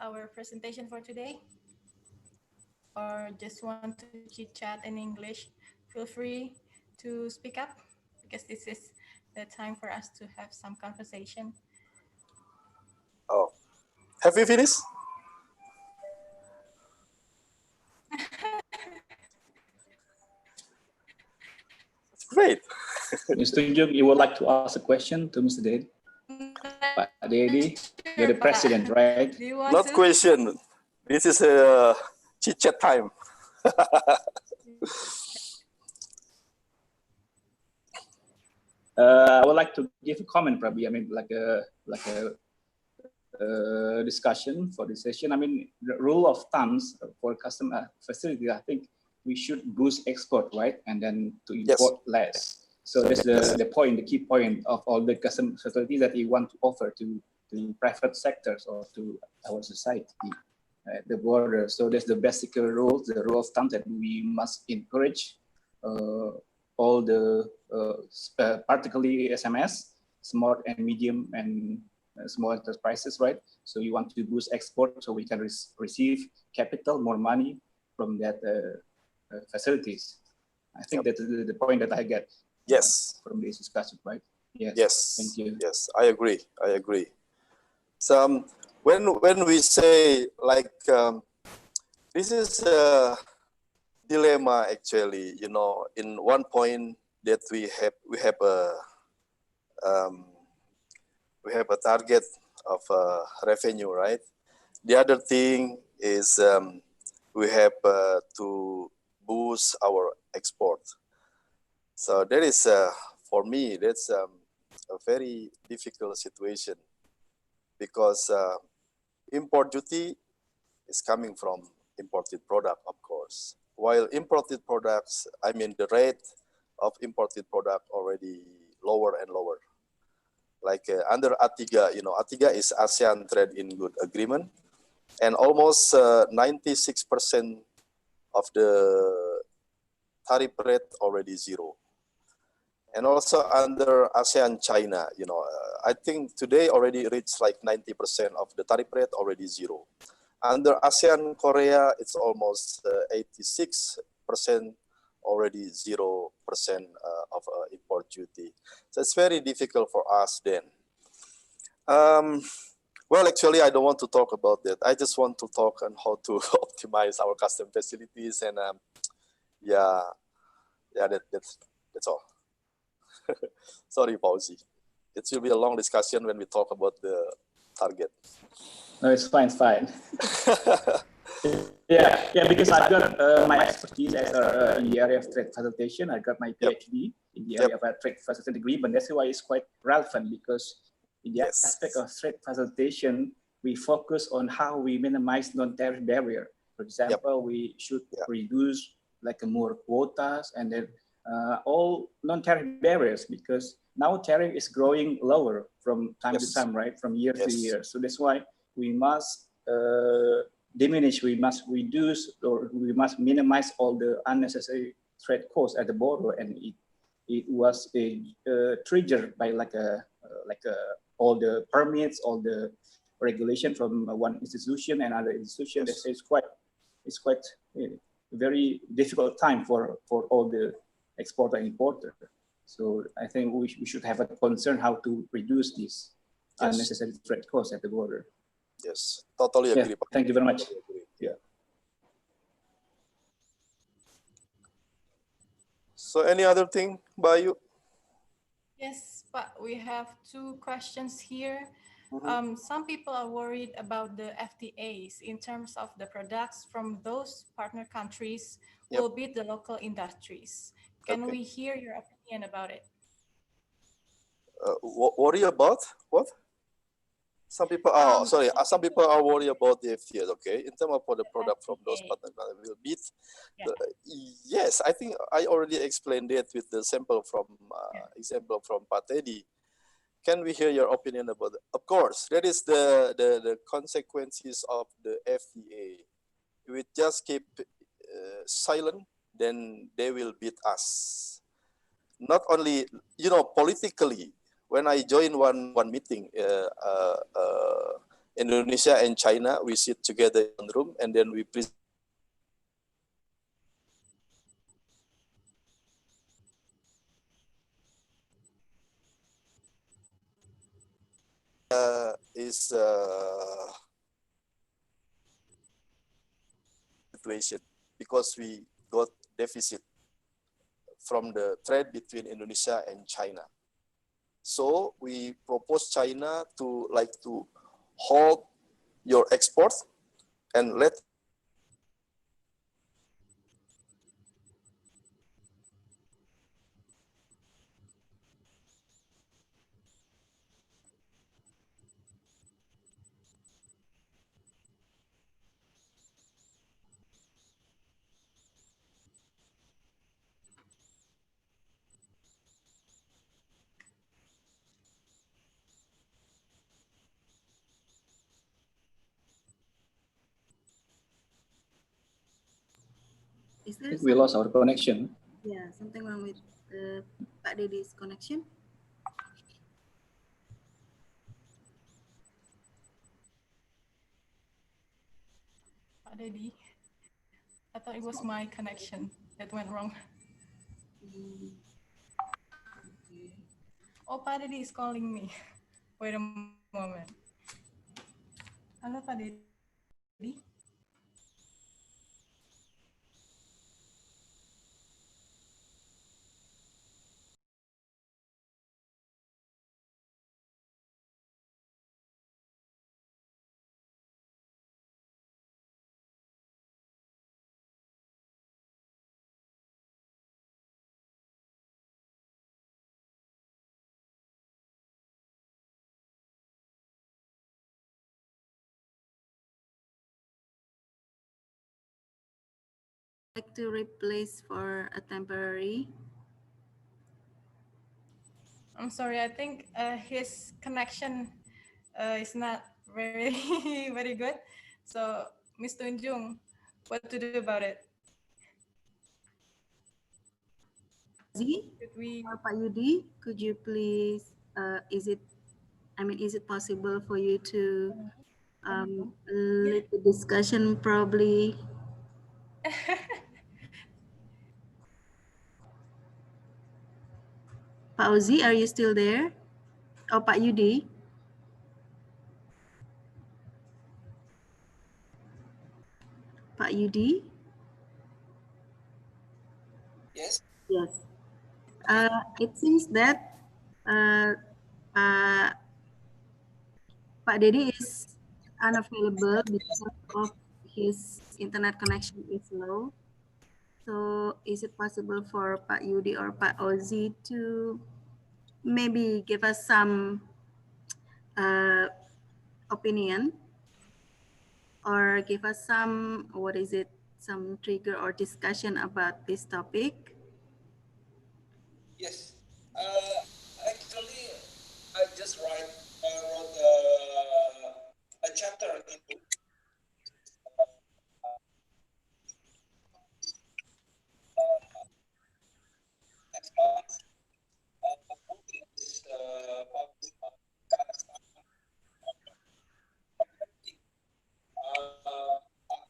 our presentation for today? Or just want to chit chat in English? Feel free to speak up, because this is the time for us to have some conversation. Oh, have you finished? Great. Mr. Jung, you would like to ask a question to Mr. Dedi? Pak Dedi, you're the president, right? Not question. This is a chit-chat time. I would like to give a comment, probably. I mean, like a discussion for this session. I mean, the rule of thumbs for custom facility, I think we should boost export, right? And then to import less. So that's the point, the key point of all the custom facilities that we want to offer to private sectors or to our society at the border. So that's the basic rules, the rule of thumb that we must encourage all the, particularly SMS, small and medium and small enterprises, right? So you want to boost export so we can receive capital, more money from that facilities. I think that's the point that I get. Yes. From this discussion, right? Yes. Yes. Thank you. Yes, I agree. So when we say like this is a dilemma actually, you know, in one point that we have a target of revenue, right? The other thing is we have to boost our export. So that is for me that's a very difficult situation because import duty is coming from imported product, of course. While imported products, I mean the rate of imported product already lower and lower. Like under ATIGA, you know, ATIGA is ASEAN Trade in Good Agreement, and almost 96% of the tariff rate already zero. And also under ASEAN China, you know, I think today already reached like 90% of the tariff rate already zero. Under ASEAN Korea, it's almost 86% already 0% of import duty. So it's very difficult for us then. Well, actually, I don't want to talk about that. I just want to talk on how to optimize our custom facilities, and that's all. Sorry, Fauzi. It will be a long discussion when we talk about the target. No, it's fine, it's fine. Yeah, because I've got my expertise in the area of trade facilitation. I got my PhD in the area of trade facilitation agreement. That's why it's quite relevant, because in the aspect of trade facilitation, we focus on how we minimize non-tariff barrier. For example, we should reduce like more quotas and then all non-tariff barriers, because now tariff is growing lower from time to time, right? From year to year. So that's why we must diminish, we must reduce, or we must minimize all the unnecessary trade costs at the border. And it was triggered by all the permits, all the regulation from one institution and other institution. It's quite a very difficult time for all the exporter and importer. So I think we should have a concern how to reduce these unnecessary trade costs at the border. Yes, totally agree. Thank you very much. Yeah. So any other thing, Bayu? Yes, but we have two questions here. Some people are worried about the FTAs in terms of the products from those partner countries will beat the local industries. Can we hear your opinion about it? Worry about what? Some people are some people are worried about the FTAs. Okay, in terms of the product from those partners will beat. Yes, I think I already explained it with the example from Pak Dedi. Can we hear your opinion about it? Of course, that is the consequences of the FTA. If we just keep silent, then they will beat us. Not only, you know, politically. When I joined one meeting, Indonesia and China, we sit together in one room and then we present. Situation because we got deficit from the trade between Indonesia and China. So we propose China to hold your exports and let Is there we lost our connection. Yeah, something wrong with Pak Dedi's connection? Pak Dedi, I thought it was my connection that went wrong. Oh, Pak Dedi is calling me. Wait a moment. Halo Pak Dedi. Like to replace for a temporary. I'm sorry, I think his connection is not very very good. So, Ms. Tunjung, what to do about it? Z Should we? or Pak Yudi, could you please, is it possible for you to lead the discussion probably? Pak Ozi, are you still there? Oh, Pak Yudi? Pak Yudi? Yes. Yes. It seems that uh, Pak Dedi is unavailable because of his internet connection is low. So is it possible for Pak Yudi or Pak Ozi to maybe give us some opinion or give us some, some trigger or discussion about this topic? Yes. Actually, I just wrote a chapter into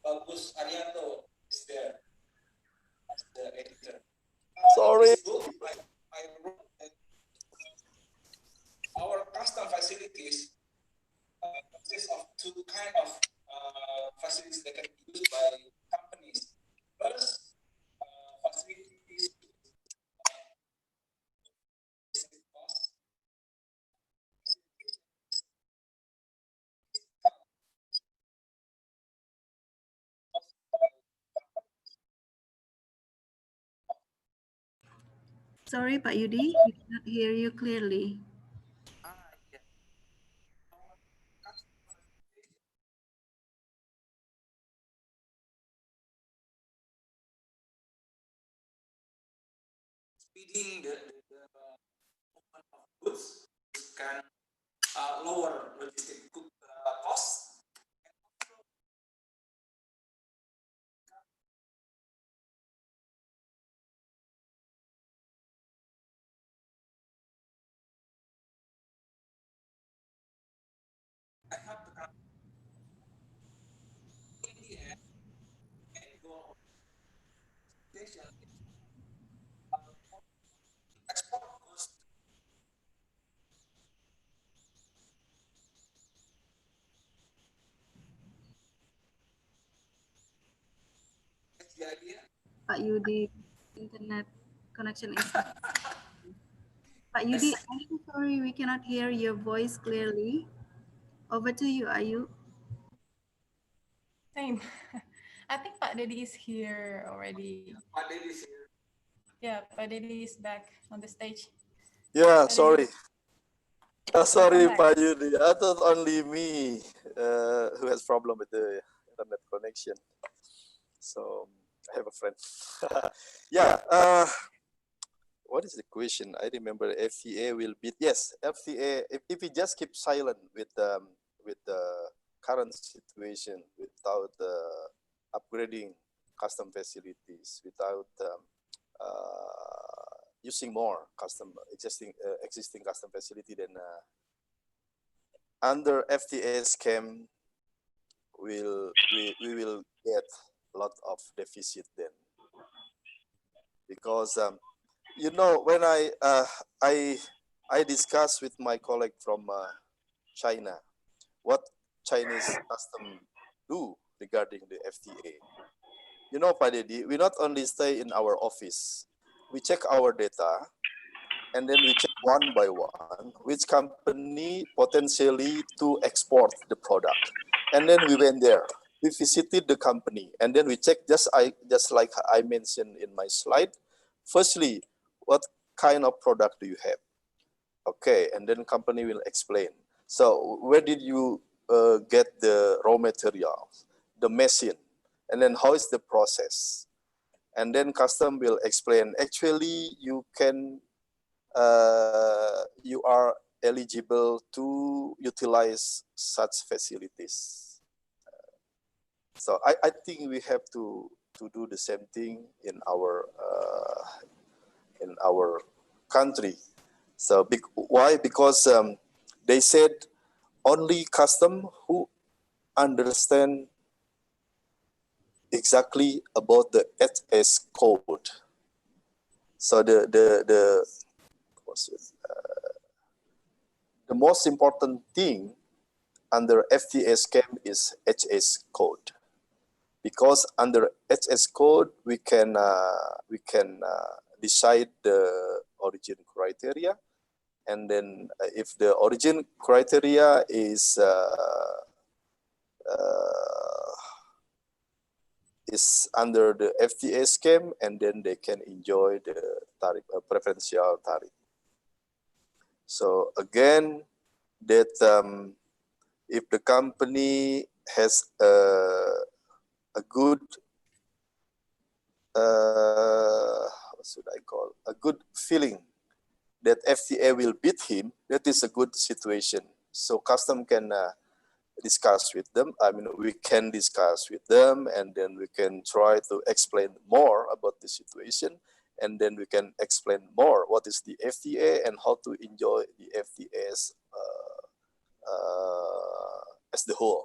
Bagus Arianto is there as the editor. Sorry. This book, I wrote that our custom facilities consist of two kind of facilities that can be used by companies. First, facilities Sorry, Pak Yudi, we cannot hear you clearly. speeding the movement of goods can lower logistic costs. I have to come in the end and go station export cost. That's the idea. Pak Yudi, internet connection is. Pak Yudi, I'm so sorry we cannot hear your voice clearly. Over to you, Ayu. Same. I think Pak Dedi is here already. Pak Dedi is here. Yeah, Pak Dedi is back on the stage. Yeah, Pak sorry. Dedi, Sorry, welcome back. Pak Yudi. I thought only me who has problem with the internet connection. So I have a friend. Yeah. What is the question? I remember FTA will beat. Yes, FTA. If we just keep silent with the current situation, without upgrading custom facilities, without using more existing custom facility, then under FTA scheme, we will get a lot of deficit then, because you know, when I discussed with my colleague from China, what Chinese custom do regarding the FTA. You know, Pak Dedi, we not only stay in our office, we check our data, and then we check one by one which company potentially to export the product. And then we went there. We visited the company, and then we checked just like I mentioned in my slide. Firstly, what kind of product do you have? Okay, and then company will explain. So where did you get the raw materials, the machine, and then how is the process? And then custom will explain, actually you can, you are eligible to utilize such facilities. So I think we have to do the same thing in our country. So why? Because they said only custom who understand exactly about the HS code. So what's it? The most important thing under FTA scheme is HS code, because under HS code we can decide the origin criteria, and then if the origin criteria is under the FTA scheme, and then they can enjoy the tariff, preferential tariff. So again, that if the company has a good, what should I call, a good feeling that FTA will beat him, that is a good situation. So custom can discuss with them. I mean, we can discuss with them, and then we can try to explain more about the situation, and then we can explain more what is the FTA and how to enjoy the FTAs as the whole.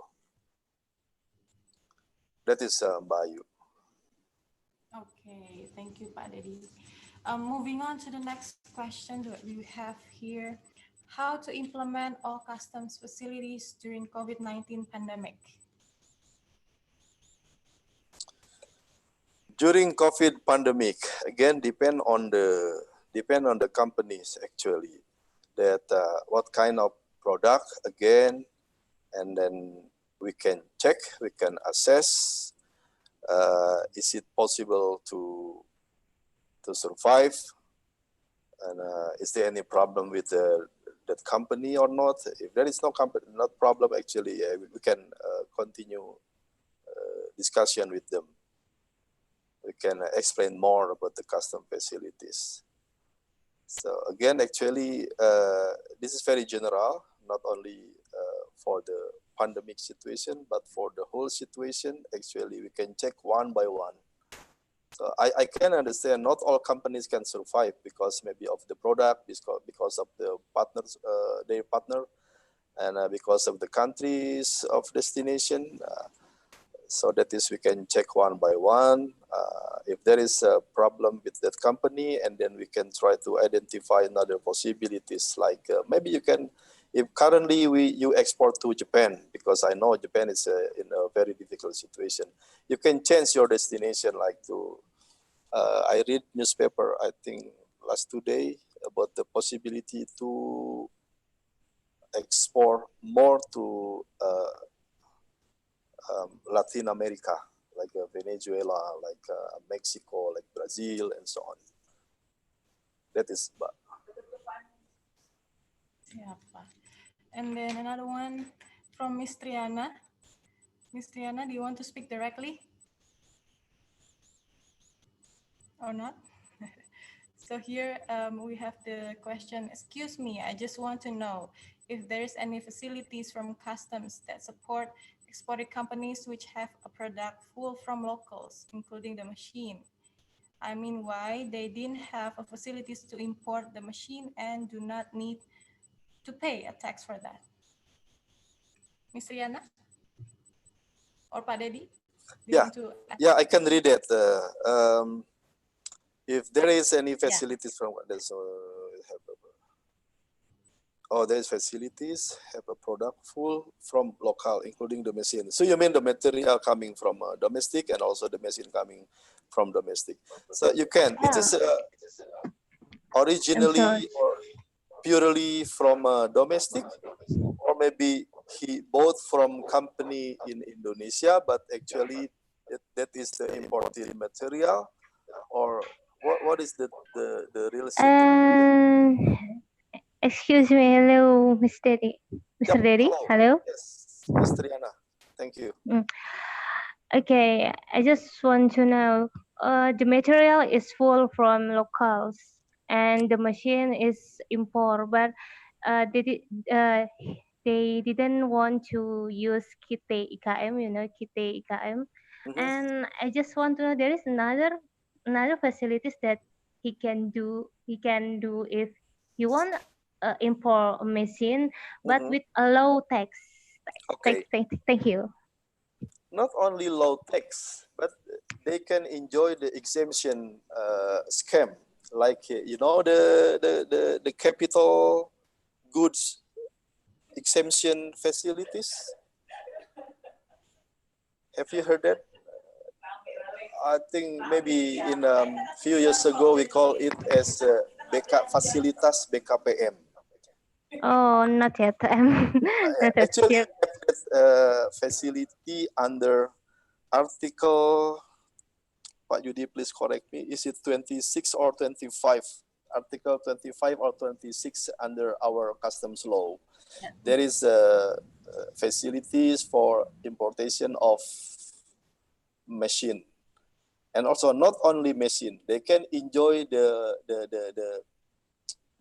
That is Bayu. Okay, thank you, Pak Dedi. Moving on to the next question that we have here. How to implement all customs facilities during COVID-19 pandemic? During COVID pandemic, again, depend on the companies actually, that what kind of product again, and then we can check, we can assess, is it possible to survive, and is there any problem with that company or not? If there is no problem, actually, we can continue discussion with them. We can explain more about the custom facilities. So again, actually, this is very general, not only for the pandemic situation, but for the whole situation. Actually, we can check one by one. So I can understand not all companies can survive because maybe of the product, because of the partners, their partner, and because of the countries of destination. So that is, we can check one by one. If there is a problem with that company, and then we can try to identify another possibilities, like maybe you can, if currently you export to Japan, because I know Japan is in a very difficult situation, you can change your destination, like to, I read newspaper, I think last 2 days, about the possibility to export more to Latin America, like Venezuela, like Mexico, like Brazil, and so on. That is. Yeah, and then another one from Miss Triana. Miss Triana, do you want to speak directly? Or not? So here we have the question, excuse me, I just want to know if there's any facilities from customs that support exported companies which have a product full from locals, including the machine. I mean, why they didn't have a facilities to import the machine and do not need to pay a tax for that. Ms. Riana? Or Pak Dedi? Yeah, I can read it. If there is any facilities from this, Oh, there's facilities, have a product full from local, including the machine. So you mean the material coming from domestic and also the machine coming from domestic. So you can, it is originally or purely from domestic, or maybe he bought from company in Indonesia, but actually that is the imported material, or what is the real situation? Excuse me, hello, Mr. Dedi. Mr. Yep. Dedi, hello. Yes, Miss Triana. Thank you. Okay, I just want to know, the material is full from locals and the machine is import, but they didn't want to use Kite IKM, you know, Kite IKM. And I just want to know, there is another facilities that he can do if he want import a machine, but with a low tax. Okay. Thank you. Not only low tax, but they can enjoy the exemption scheme, like you know the capital goods exemption facilities. Have you heard that? I think maybe in few years ago we call it as Fasilitas BKPM. Oh, not yet. Not yet Actually, here. facility under Article, Pak Yudi, please correct me, is it 26 or 25? Article 25 or 26 under our customs law. There is facilities for importation of machine. And also not only machine, they can enjoy the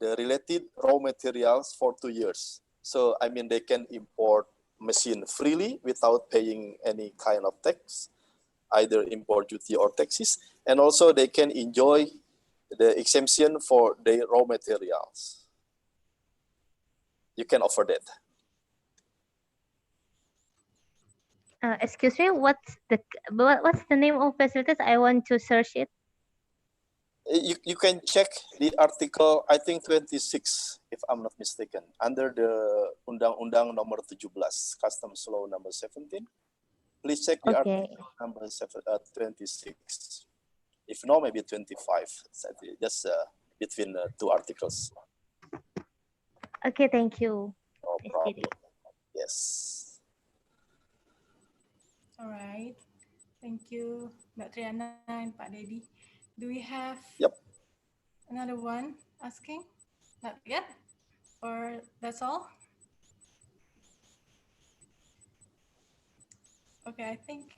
related raw materials for 2 years. So, I mean, they can import machine freely without paying any kind of tax, either import duty or taxes. And also they can enjoy the exemption for their raw materials. You can offer that. Excuse me, what's the name of facilities? I want to search it. You can check the article, I think 26, if I'm not mistaken, under the Undang-Undang Nomor 17, Customs Law number 17. Please check the article number 26. If not, maybe 25. Just between two articles. Okay, thank you. No problem. Yes. All right. Thank you, Mbak Triana and Pak Dedi. Do we have another one asking? Not yet? Or that's all? Okay, I think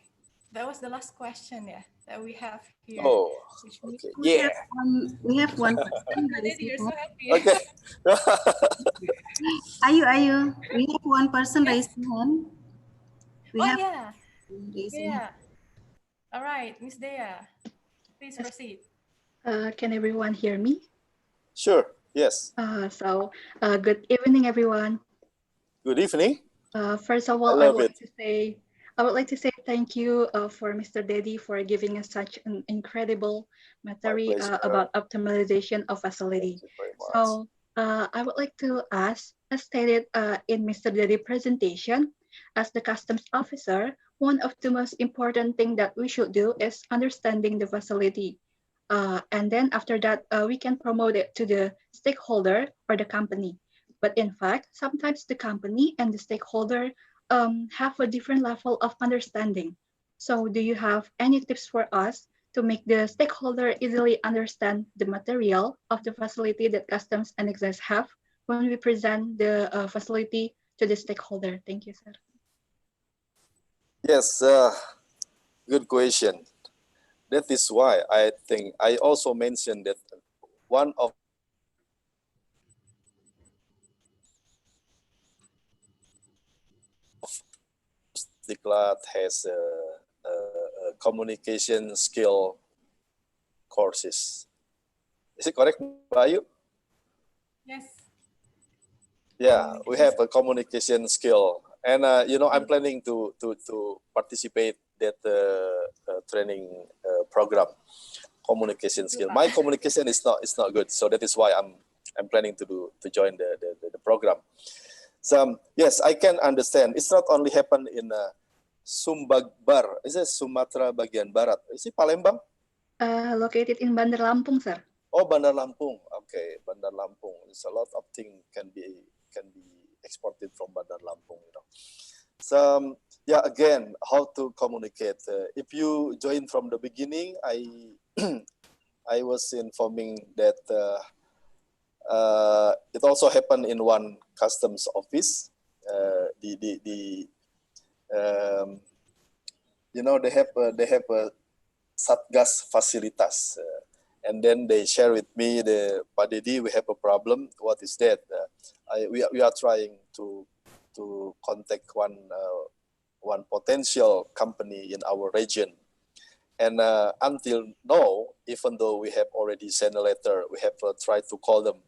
that was the last question, that we have here. Oh, okay. Yeah. We have one person. Pak Dedi, you're so happy. Okay. Ayu, we have one person raised hand. Yeah. All right, Miss Dea, please proceed. Can everyone hear me? Sure. Yes. Good evening, everyone. Good evening. First of all, I would like to say thank you for Mr. Dedi for giving us such an incredible material about optimization of facility. So I would like to ask, as stated in Mr. Dedi's presentation, as the customs officer, one of the most important things that we should do is understanding the facility. And then after that, we can promote it to the stakeholder or the company. But in fact, sometimes the company and the stakeholder have a different level of understanding. So do you have any tips for us to make the stakeholder easily understand the material of the facility that customs and excise have when we present the facility to the stakeholder? Thank you, sir. Yes, good question. That is why I think I also mentioned that one of Diklat has a communication skill courses. Is it correct, Bayu? Yes. Yeah, we have a communication skill, and I'm planning to participate that training program. Communication skill. My communication is not good, so that is why I'm planning to join the program. program. So yes, I can understand. It's not only happen in Sumbagbar. Is it Sumatera bagian barat? Is it Palembang? Located in Bandar Lampung, sir. Oh, Bandar Lampung. Okay, Bandar Lampung. There's a lot of things can be exported from Bandar Lampung. You know. So yeah, again, how to communicate? If you join from the beginning, I was informing that it also happened in one customs office. You know, they have a Satgas Facilitas, and then they share with me Pak Dedi, we have a problem. What is that? We are trying to contact one potential company in our region, and until now, even though we have already sent a letter, we have tried to call them,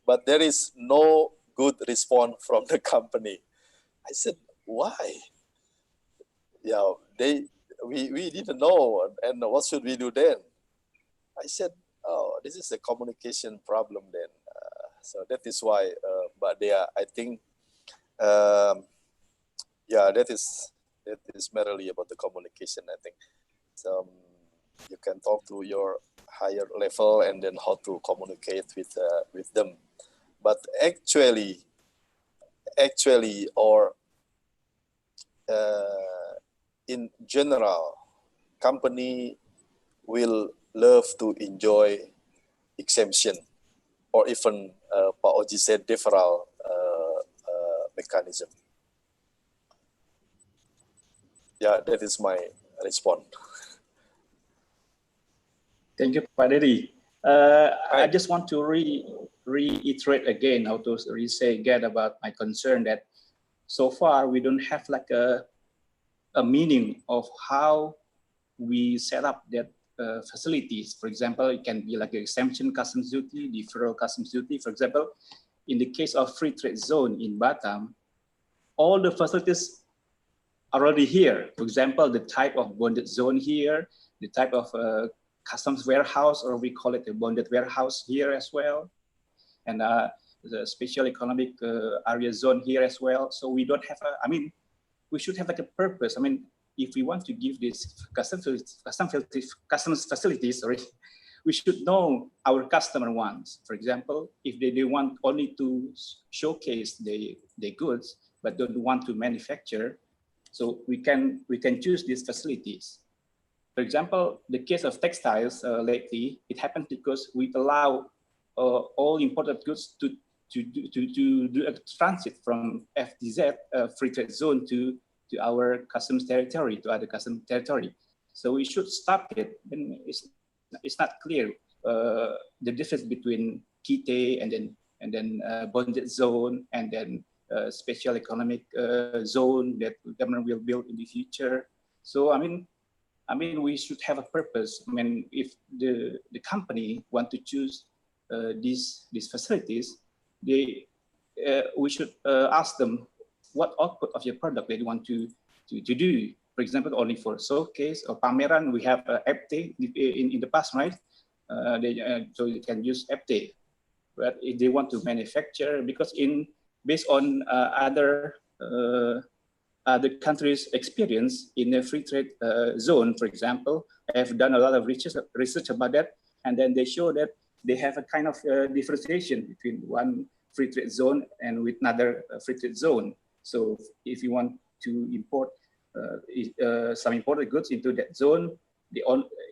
but there is no good response from the company. I said, why? Yeah, we didn't know, and what should we do then? I said, oh, this is a communication problem then. So that is why, but they are, I think, yeah, that is merely about the communication, I think. So you can talk to your higher level and then how to communicate with them. But actually, or in general, company will love to enjoy exemption, or even Pak Oji said deferral mechanism. Yeah, that is my response. Thank you, Pak Dedi. I just want to reiterate again, how to say again about my concern that so far we don't have like a meaning of how we set up that facilities. For example, it can be like an exemption customs duty, deferral customs duty. For example, in the case of free trade zone in Batam, all the facilities are already here. For example, the type of bonded zone here, the type of customs warehouse, or we call it a bonded warehouse here as well, and the special economic area zone here as well. So we don't have I mean, we should have like a purpose. I mean, if we want to give these customs facilities, sorry, we should know our customer wants. For example, if they want only to showcase their goods, but don't want to manufacture, so we can choose these facilities. For example, the case of textiles lately, it happens because we allow all imported goods to do a transit from FTZ, free trade zone, to our customs territory, to other customs territory. So we should stop it. And it's not clear the difference between KITE and then bonded zone, and then special economic zone that the government will build in the future. So I mean, we should have a purpose. I mean, if the company want to choose these facilities, we should ask them what output of your product they want to do. For example, only for showcase or pameran, we have FT in the past, right? So you can use FT. But if they want to manufacture, because based on other countries' experience in a free trade zone, for example, I have done a lot of research about that, and then they show that they have a kind of differentiation between one free trade zone and with another free trade zone. So if you want to import some imported goods into that zone,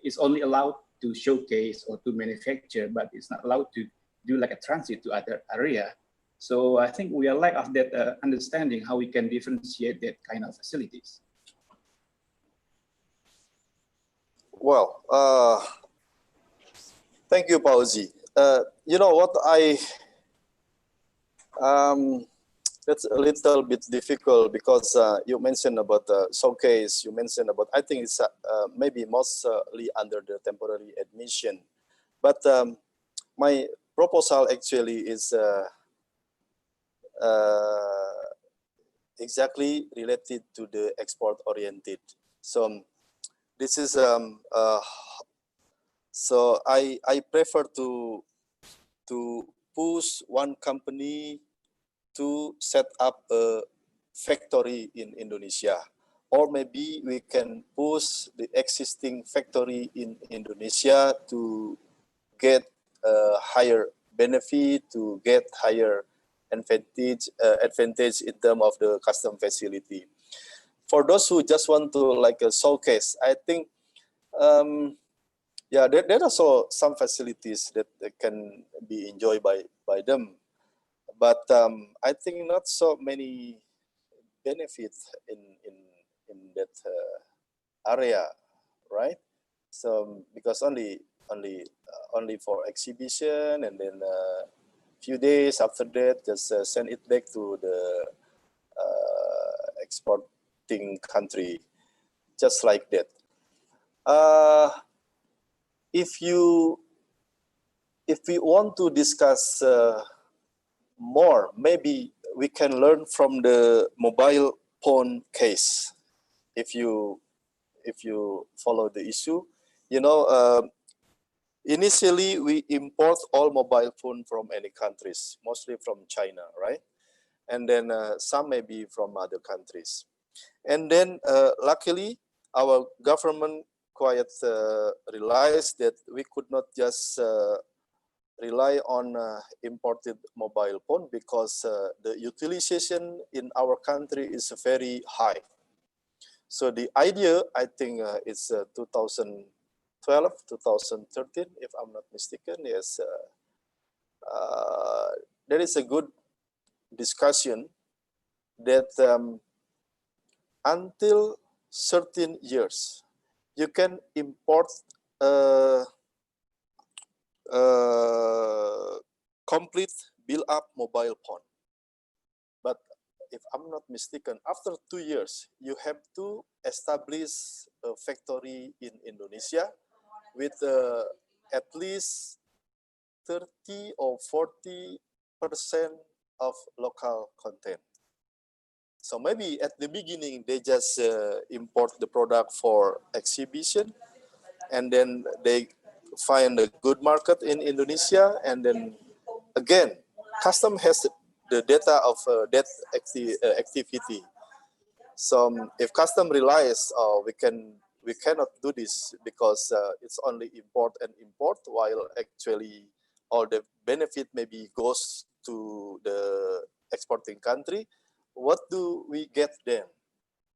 it's only allowed to showcase or to manufacture, but it's not allowed to do like a transit to other area. So I think we are lack of that understanding how we can differentiate that kind of facilities. Well, thank you, Pauzi. You know what, that's a little bit difficult because you mentioned about the showcase, you mentioned about, I think it's maybe mostly under the temporary admission. But my proposal actually is exactly related to the export oriented. So this is so I prefer to push one company to set up a factory in Indonesia, or maybe we can push the existing factory in Indonesia to get a higher benefit, to get higher advantage in terms of the custom facility. For those who just want to like a showcase, I think yeah, there are also some facilities that can be enjoyed by them, but I think not so many benefits in that area, right? So because only for exhibition, and then few days after that just send it back to the exporting country, just like that. If we want to discuss more, maybe we can learn from the mobile phone case. If you follow the issue, you know, initially we import all mobile phone from any countries, mostly from China, right? And then some maybe from other countries. And then luckily our government quite realized that we could not just rely on imported mobile phone, because the utilization in our country is very high. So the idea, I think it's 2012, 2013, if I'm not mistaken, yes, there is a good discussion that until certain years, you can import complete build-up mobile phone. But if I'm not mistaken, after 2 years, you have to establish a factory in Indonesia with at least 30 or 40% of local content. So maybe at the beginning, they just import the product for exhibition, and then they find a good market in Indonesia, and then again, custom has the data of that activity. So if custom realize, we cannot do this because it's only import and import, while actually all the benefit maybe goes to the exporting country, what do we get then?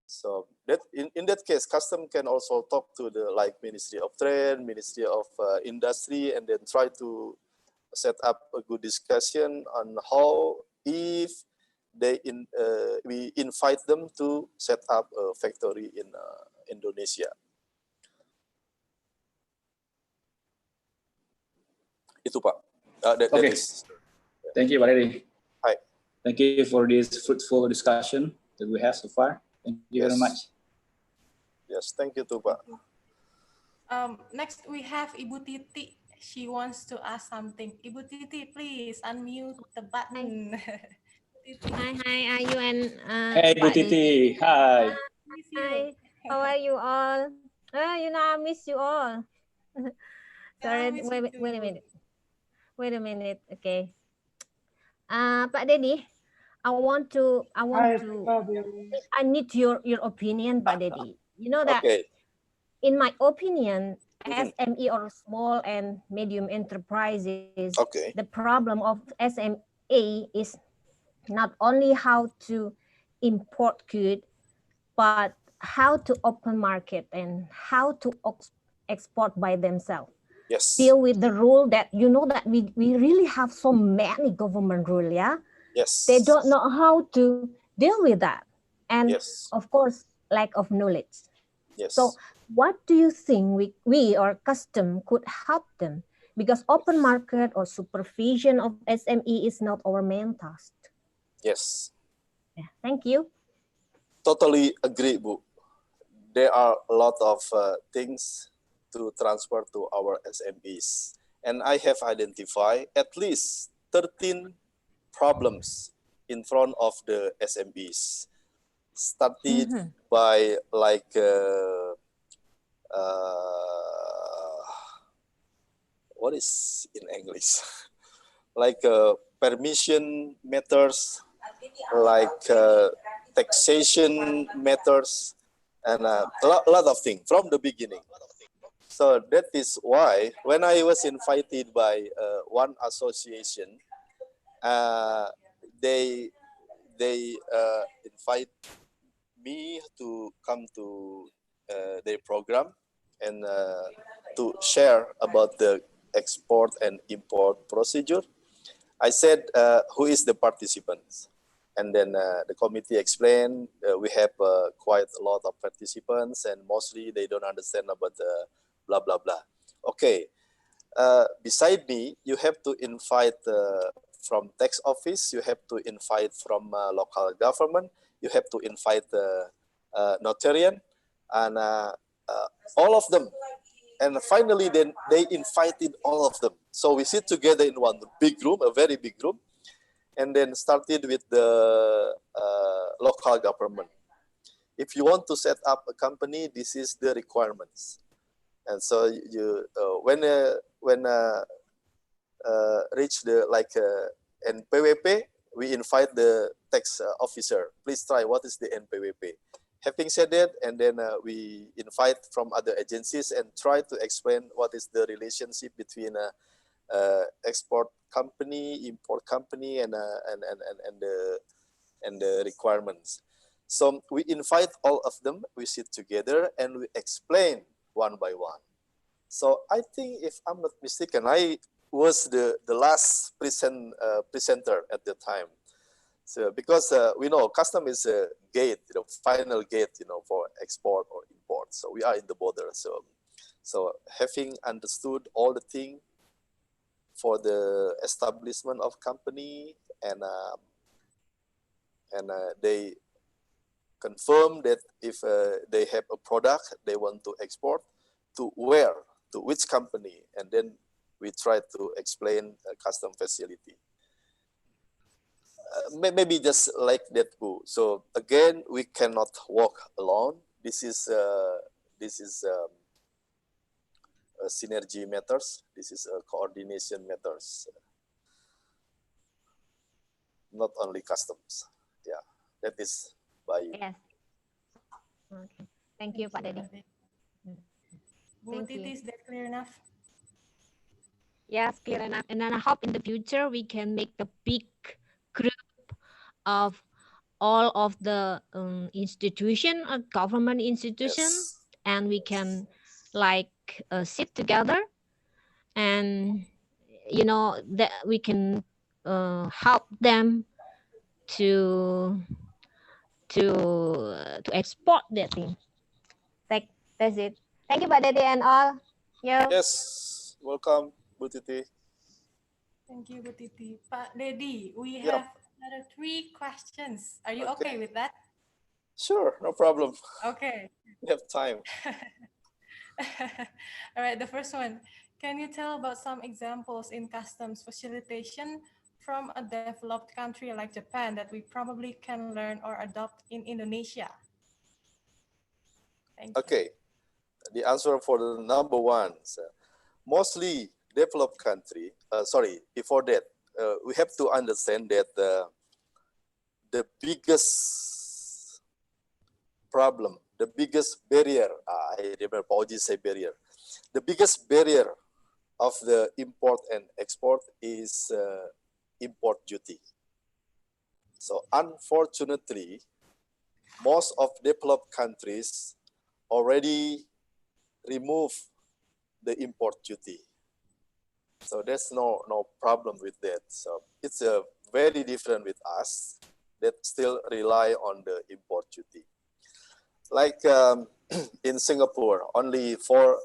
So that in that case, custom can also talk to the like Ministry of Trade, Ministry of Industry, and then try to set up a good discussion on how, if they we invite them to set up a factory in Indonesia. Itu Pak. That is. Thank you, Pak Dedi. Hi. Thank you for this fruitful discussion that we have so far. Thank you very much. Yes, thank you too, Pak. Next, we have Ibu Titi. She wants to ask something. Ibu Titi, please unmute the button. Hi, are you and Hey, Ibu Titi. Hi. Hi. How are you all? I miss you all. Sorry, wait a minute. Wait a minute. Okay. Pak Dedi, I need your opinion, Pak Dedi. You know that in my opinion, SME or small and medium enterprises, the problem of SME is not only how to import good, but how to open market and how to export by themselves. Yes. Deal with the rule that that we really have so many government rule, yeah? Yes. They don't know how to deal with that. And of course, lack of knowledge. Yes. So what do you think we or custom could help them? Because open market or supervision of SME is not our main task. Yes. Yeah, thank you. Totally agree, Bu. There are a lot of things to transfer to our SMEs. And I have identified at least 13 problems in front of the SMEs. Started by like what is in English? Like permission matters, like taxation matters, and a lot of things from the beginning. So that is why when I was invited by one association, they invite me to come to their program and to share about the export and import procedure. I said, who is the participants? And then the committee explained, we have quite a lot of participants, and mostly they don't understand about the blah, blah, blah. Okay, beside me, you have to invite from tax office, you have to invite from local government, you have to invite the notarian, and all of them. And finally, then they invited all of them. So we sit together in one big room, a very big room, and then started with the local government. If you want to set up a company, this is the requirements. And so you, when reach the NPWP, we invite the tax officer. Please try what is the NPWP. Having said that, and then we invite from other agencies and try to explain what is the relationship between export company, import company, and the requirements. So we invite all of them. We sit together and we explain one by one. So I think, if I'm not mistaken, I was the last presenter at the time. So because we know custom is a gate, final gate, for export or import. So we are in the border. So having understood all the things for the establishment of company, and they confirm that if they have a product they want to export, to where, to which company, and then we try to explain a custom facility. Maybe just like that, Bu. So again, we cannot walk alone. This is synergy matters. This is coordination matters. Not only customs. Yeah, that is by you. Yes. Okay. Thank you, Pak Dedi. Bu Titi, is that clear enough? Yes, clear enough. And then I hope in the future we can make a big group of all of the institution, government institution, Yes. and we can sit together, and that we can help them to export their thing. That's it. Thank you, Pak Dedi, and all. Yes, welcome, Bu Titi. Thank you, Bu Titi. Pak Dedi, we have another 3 questions. Are you okay with that? Sure, no problem. Okay. We have time. All right, the first one. Can you tell about some examples in customs facilitation from a developed country like Japan that we probably can learn or adopt in Indonesia? Thank you. Okay, the answer for the number one, mostly developed country. Before that, we have to understand that the biggest problem, the biggest barrier, I remember Pauji say barrier, the biggest barrier of the import and export is import duty. So unfortunately, most of developed countries already remove the import duty. So there's no problem with that. So it's very different with us that still rely on the import duty. Like in Singapore, only 4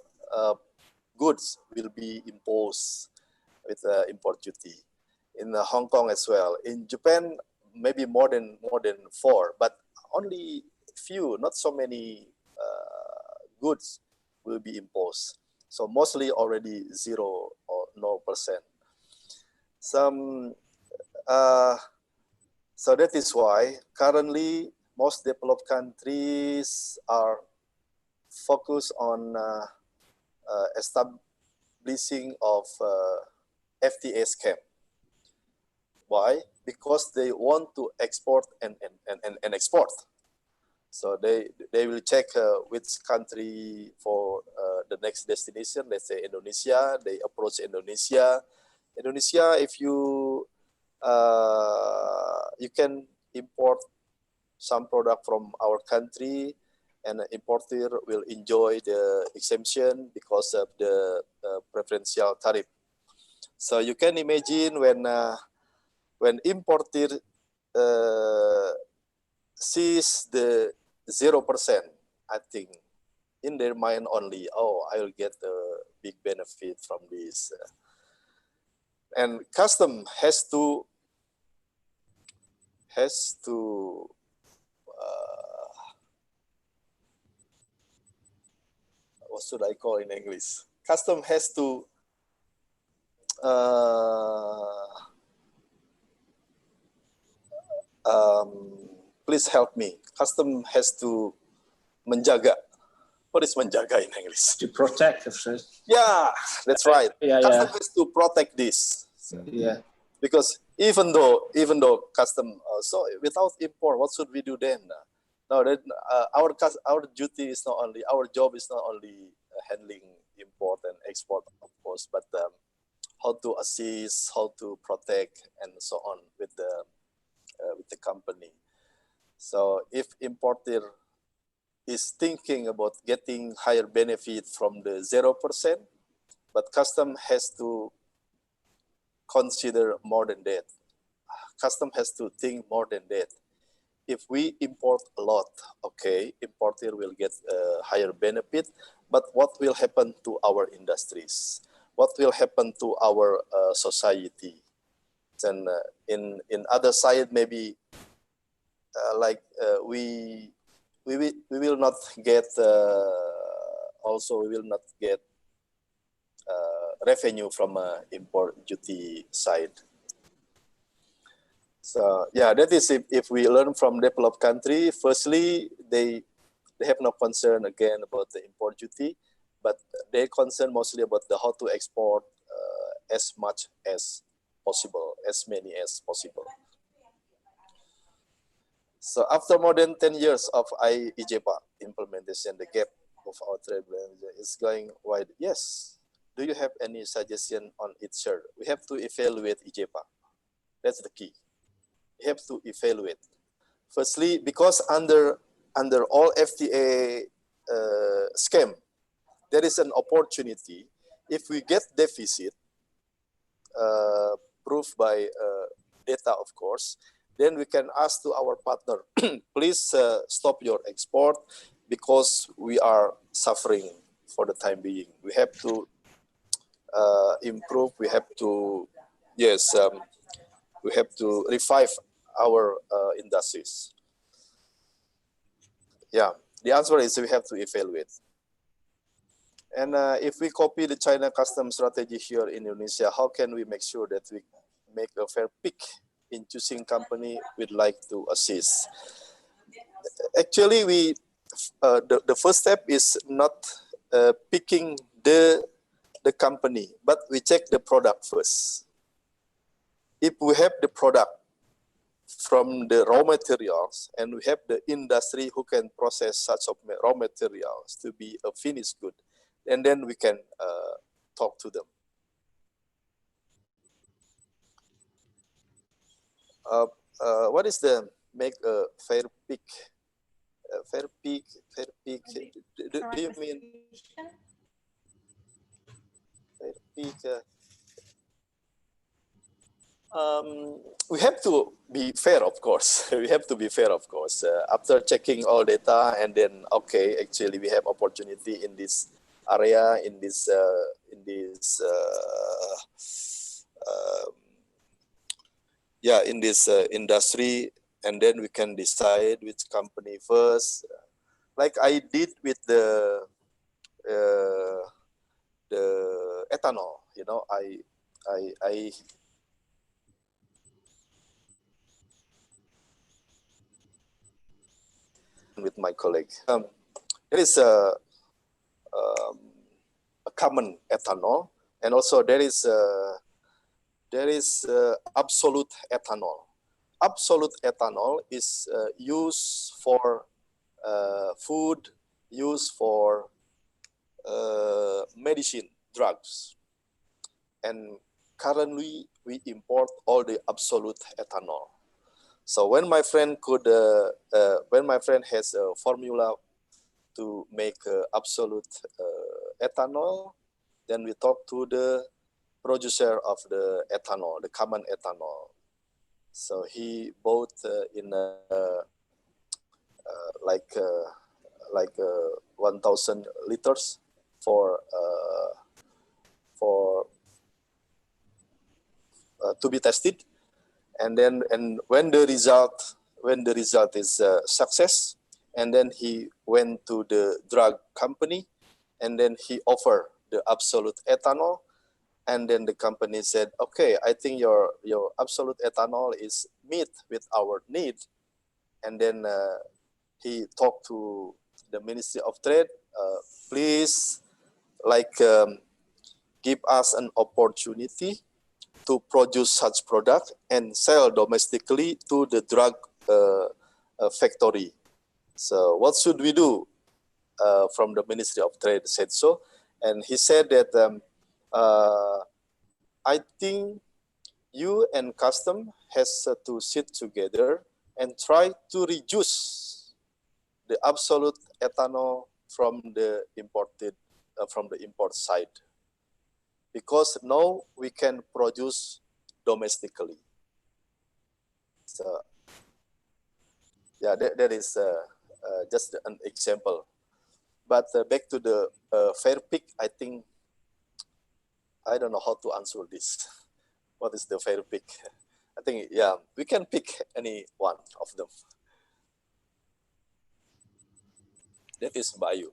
goods will be imposed with import duty. In Hong Kong as well. In Japan, maybe more than 4, but only few, not so many goods will be imposed. So mostly already 0 or no %. So that is why currently most developed countries are focused on establishing of FTA scheme. Why? because they want to export and export. So they will check which country for the next destination. Let's say Indonesia. They approach Indonesia. Indonesia, if you you can import some product from our country, and the importer will enjoy the exemption because of the preferential tariff. So you can imagine when importer sees the 0%, I think in their mind only, oh, I will get a big benefit from this. And custom has to what should I call in English? Custom has to please help me. Custom has to menjaga. What is menjaga in English? To protect. Yeah, that's right. Yeah, custom has to protect this. Yeah. Because even though custom, so without import, what should we do then? No, our duty is not only, our job is not only handling import and export, of course, but how to assist, how to protect, and so on with the company. So if importer is thinking about getting higher benefit from the 0%, but custom has to consider more than that. Custom has to think more than that. If we import a lot, okay, importer will get a higher benefit, but what will happen to our industries? What will happen to our society? And in other side, maybe we will not get also we will not get revenue from import duty side. So yeah, that is if we learn from developed country. Firstly, they have no concern again about the import duty, but they concern mostly about the how to export as much as possible, as many as possible. So after more than 10 years of IJPA implementation, the gap of our trade is going wide. Yes. Do you have any suggestion on it, sir? We have to evaluate IJPA. That's the key. We have to evaluate. Firstly, because under all FTA scheme, there is an opportunity. If we get deficit, proved by data, of course, then we can ask to our partner, please stop your export because we are suffering for the time being. We have to improve. We have to, yes, we have to revive our industries. Yeah, the answer is we have to evaluate. And if we copy the China customs strategy here in Indonesia, how can we make sure that we make a fair pick in choosing company we'd like to assist? Actually, the first step is not picking the company, but we check the product first. If we have the product from the raw materials and we have the industry who can process such of raw materials to be a finished good, and then we can talk to them. What is the make a fair pick? Fair pick. Do you mean fair pick? We have to be fair, of course. We have to be fair, of course. After checking all data, and then okay, actually we have opportunity in this area, in this industry, and then we can decide which company first. Like I did with the ethanol, you know, I with my colleague. There is a common ethanol, and also there is absolute ethanol. absolute ethanol is used for food, used for medicine, drugs. And currently we import all the absolute ethanol. So when my friend has a formula to make absolute ethanol, then we talk to the producer of the ethanol, the common ethanol. So he bought in like 1,000 liters for to be tested, and when the result is success, and then he went to the drug company, and then he offered the absolute ethanol, and then the company said, okay, I think your absolute ethanol is meet with our need, and then he talked to the Ministry of Trade, please, give us an opportunity to produce such product and sell domestically to the drug factory. So what should we do? From the Ministry of Trade said so, and he said that I think you and custom has to sit together and try to reduce the absolute ethanol from the import side, because now we can produce domestically. So yeah, that is just an example. But back to the fair pick, I think I don't know how to answer this. What is the fair pick? I think, yeah, we can pick any one of them. That is Bayu.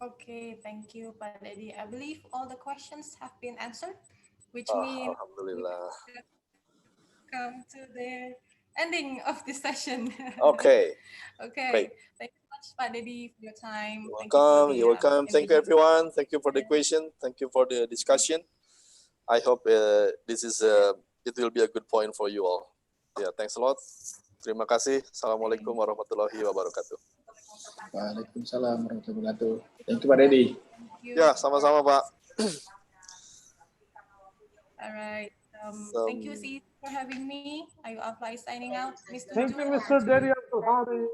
Okay, thank you, Pak Dedi. I believe all the questions have been answered, which means Alhamdulillah. come to the ending of this session. Okay. Okay. Great. Thank you so much, Pak Dedi, for your time. You're welcome. Thank you, everyone. Thank you for the question. Thank you for the discussion. I hope this is it will be a good point for you all. Yeah, thanks a lot. Terima kasih. Assalamualaikum warahmatullahi wabarakatuh. Waalaikumsalam warahmatullahi wabarakatuh. Thank you, Pak Dedi. Ya, sama-sama, Pak. All right. Thank you, C, for having me. Ayu Afla is signing out. Thank you, Mr. Dedi Abdul Hadi.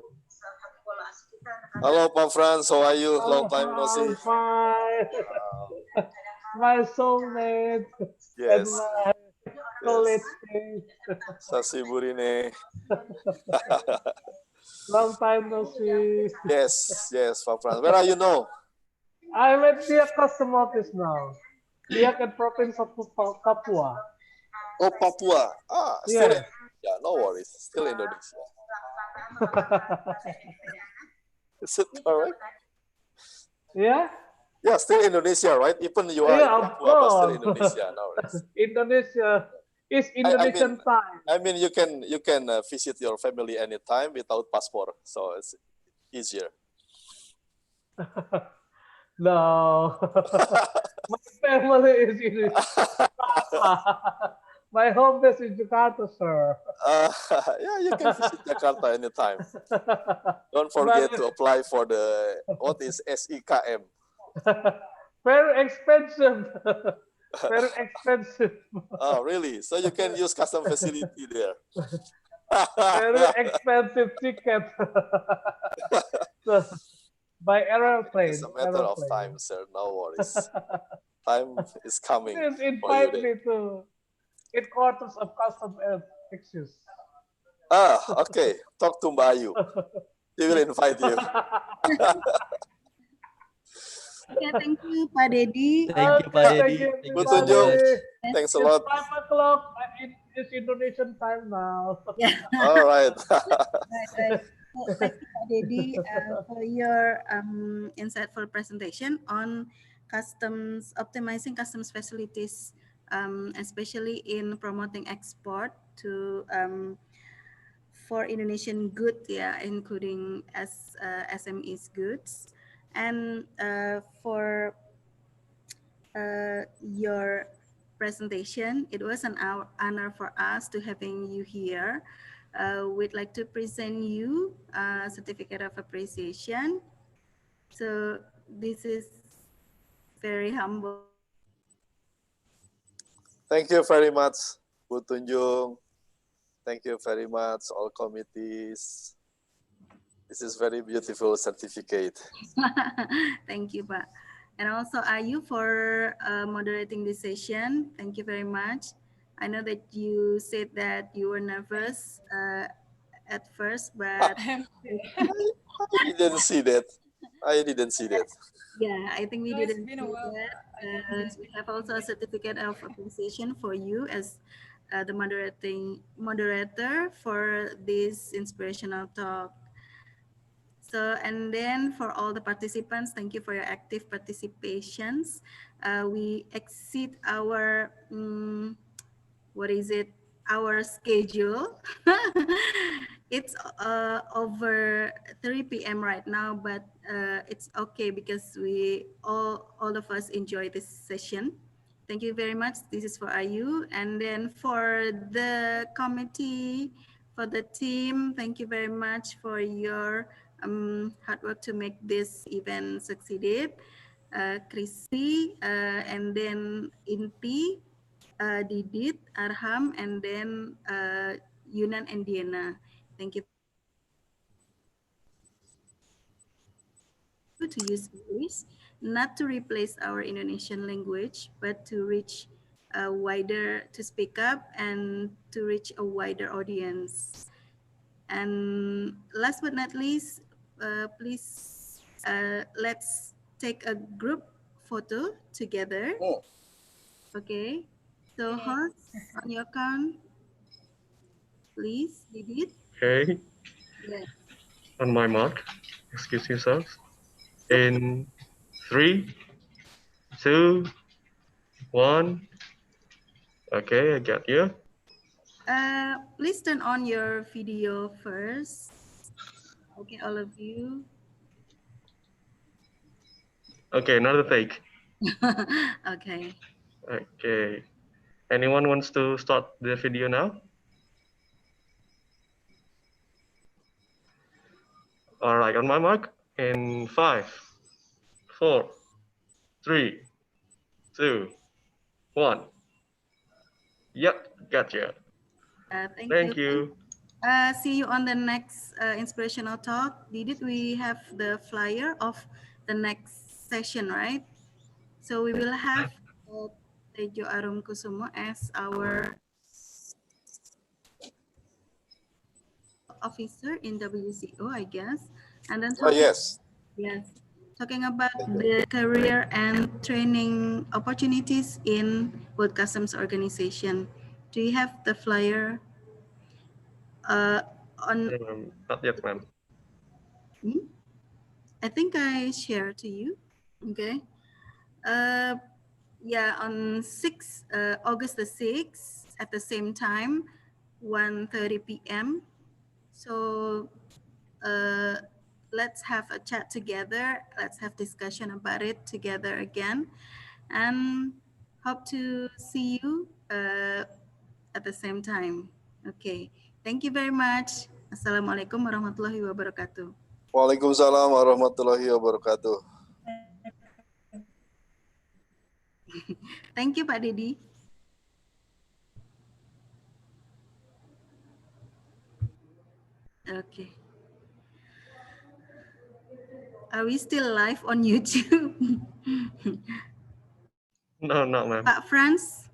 Hello, Pak Franz. How are you? Long time no see. I'm fine. My soulmate. Yes. And my colleague. Sasiburine. Long time no see. Yes, Pak Franz. Where are you now? I'm at the custom office now. Here at province of Papua. Oh, Papua. Still. Yes. Yeah, no worries. Still Indonesia. Is it correct? Yeah? Yeah, still Indonesia, right? Even you are in Papua, but still Indonesia now. Indonesia is Indonesian time. I mean, you can visit your family anytime without passport, so it's easier. No, my family is in my home base is Jakarta, sir. Yeah, you can visit Jakarta anytime. Don't forget to apply for the, what is SIKM? Very expensive. Very expensive. Oh, really? So you can use custom facility there. Very expensive ticket. So, by aeroplane. It's a matter of time, sir. No worries. Time is coming. Please invite me to headquarters of Customs and Excise. Okay. Talk to Bayu. He will invite you. Okay, thank you, Pak Dedi. Thank you, Pak Dedi. Good tunjuk. Thanks a lot. It's 5 o'clock. It's Indonesian time now. Yeah. All right. Right. So, thank you, Pak Dedi, for your insightful presentation on optimizing customs facilities, especially in promoting export to for Indonesian goods, yeah, including SMEs goods, and for your presentation. It was an honor for us to having you here we'd like to present you a certificate of appreciation. So this is very humble. Thank you very much, Bu Tunjung. Thank you very much, all committees. This is very beautiful certificate. Thank you, Pak. And also Ayu for moderating this session. Thank you very much. I know that you said that you were nervous at first, but I didn't see that. I didn't see that. yeah, I think we No, it's didn't been a see while. that. I didn't We have also a certificate of appreciation for you as the moderator for this inspirational talk. So, and then for all the participants, thank you for your active participations. We exceed our, what is it, our schedule. It's over 3 p.m. right now, but it's okay because we all of us enjoy this session. Thank you very much. This is for Ayu. And then for the committee, for the team, thank you very much for your hard work to make this event succeeded. Chrissy, and then Inti, Didit, Arham, and then Yunan and Diana. Thank you to use English, not to replace our Indonesian language, but to reach a wider, to speak up and to reach a wider audience. And last but not least, please let's take a group photo together. Oh. Okay, so host on your count, please, Didit. Okay. Yes. On my mark, excuse yourselves. In 3, 2, 1. Okay, I got you. Please turn on your video first. Okay, all of you. Okay, another take. Okay. Okay. Anyone wants to start the video now? All right, on my mark. In 5, 4, 3, 2, 1. Yep, gotcha. Thank you. you. See you on the next inspirational talk. Did we have the flyer of the next session, right? So we will have Tejo Arum Kusumo as our officer in WCO, I guess. And then Yes. Yes, talking about the career and training opportunities in World Customs Organization. Do you have the flyer on? Not yet, ma'am. I think I shared to you. Okay. Yeah, on August the 6th at the same time, 1:30 p.m. So let's have a chat together. Let's have discussion about it together again, and hope to see you at the same time. Okay, thank you very much. Assalamualaikum warahmatullahi wabarakatuh. Waalaikumsalam warahmatullahi wabarakatuh. Thank you, Pak Dedi. Okay. Are we still live on YouTube? No, ma'am. Pak Franz?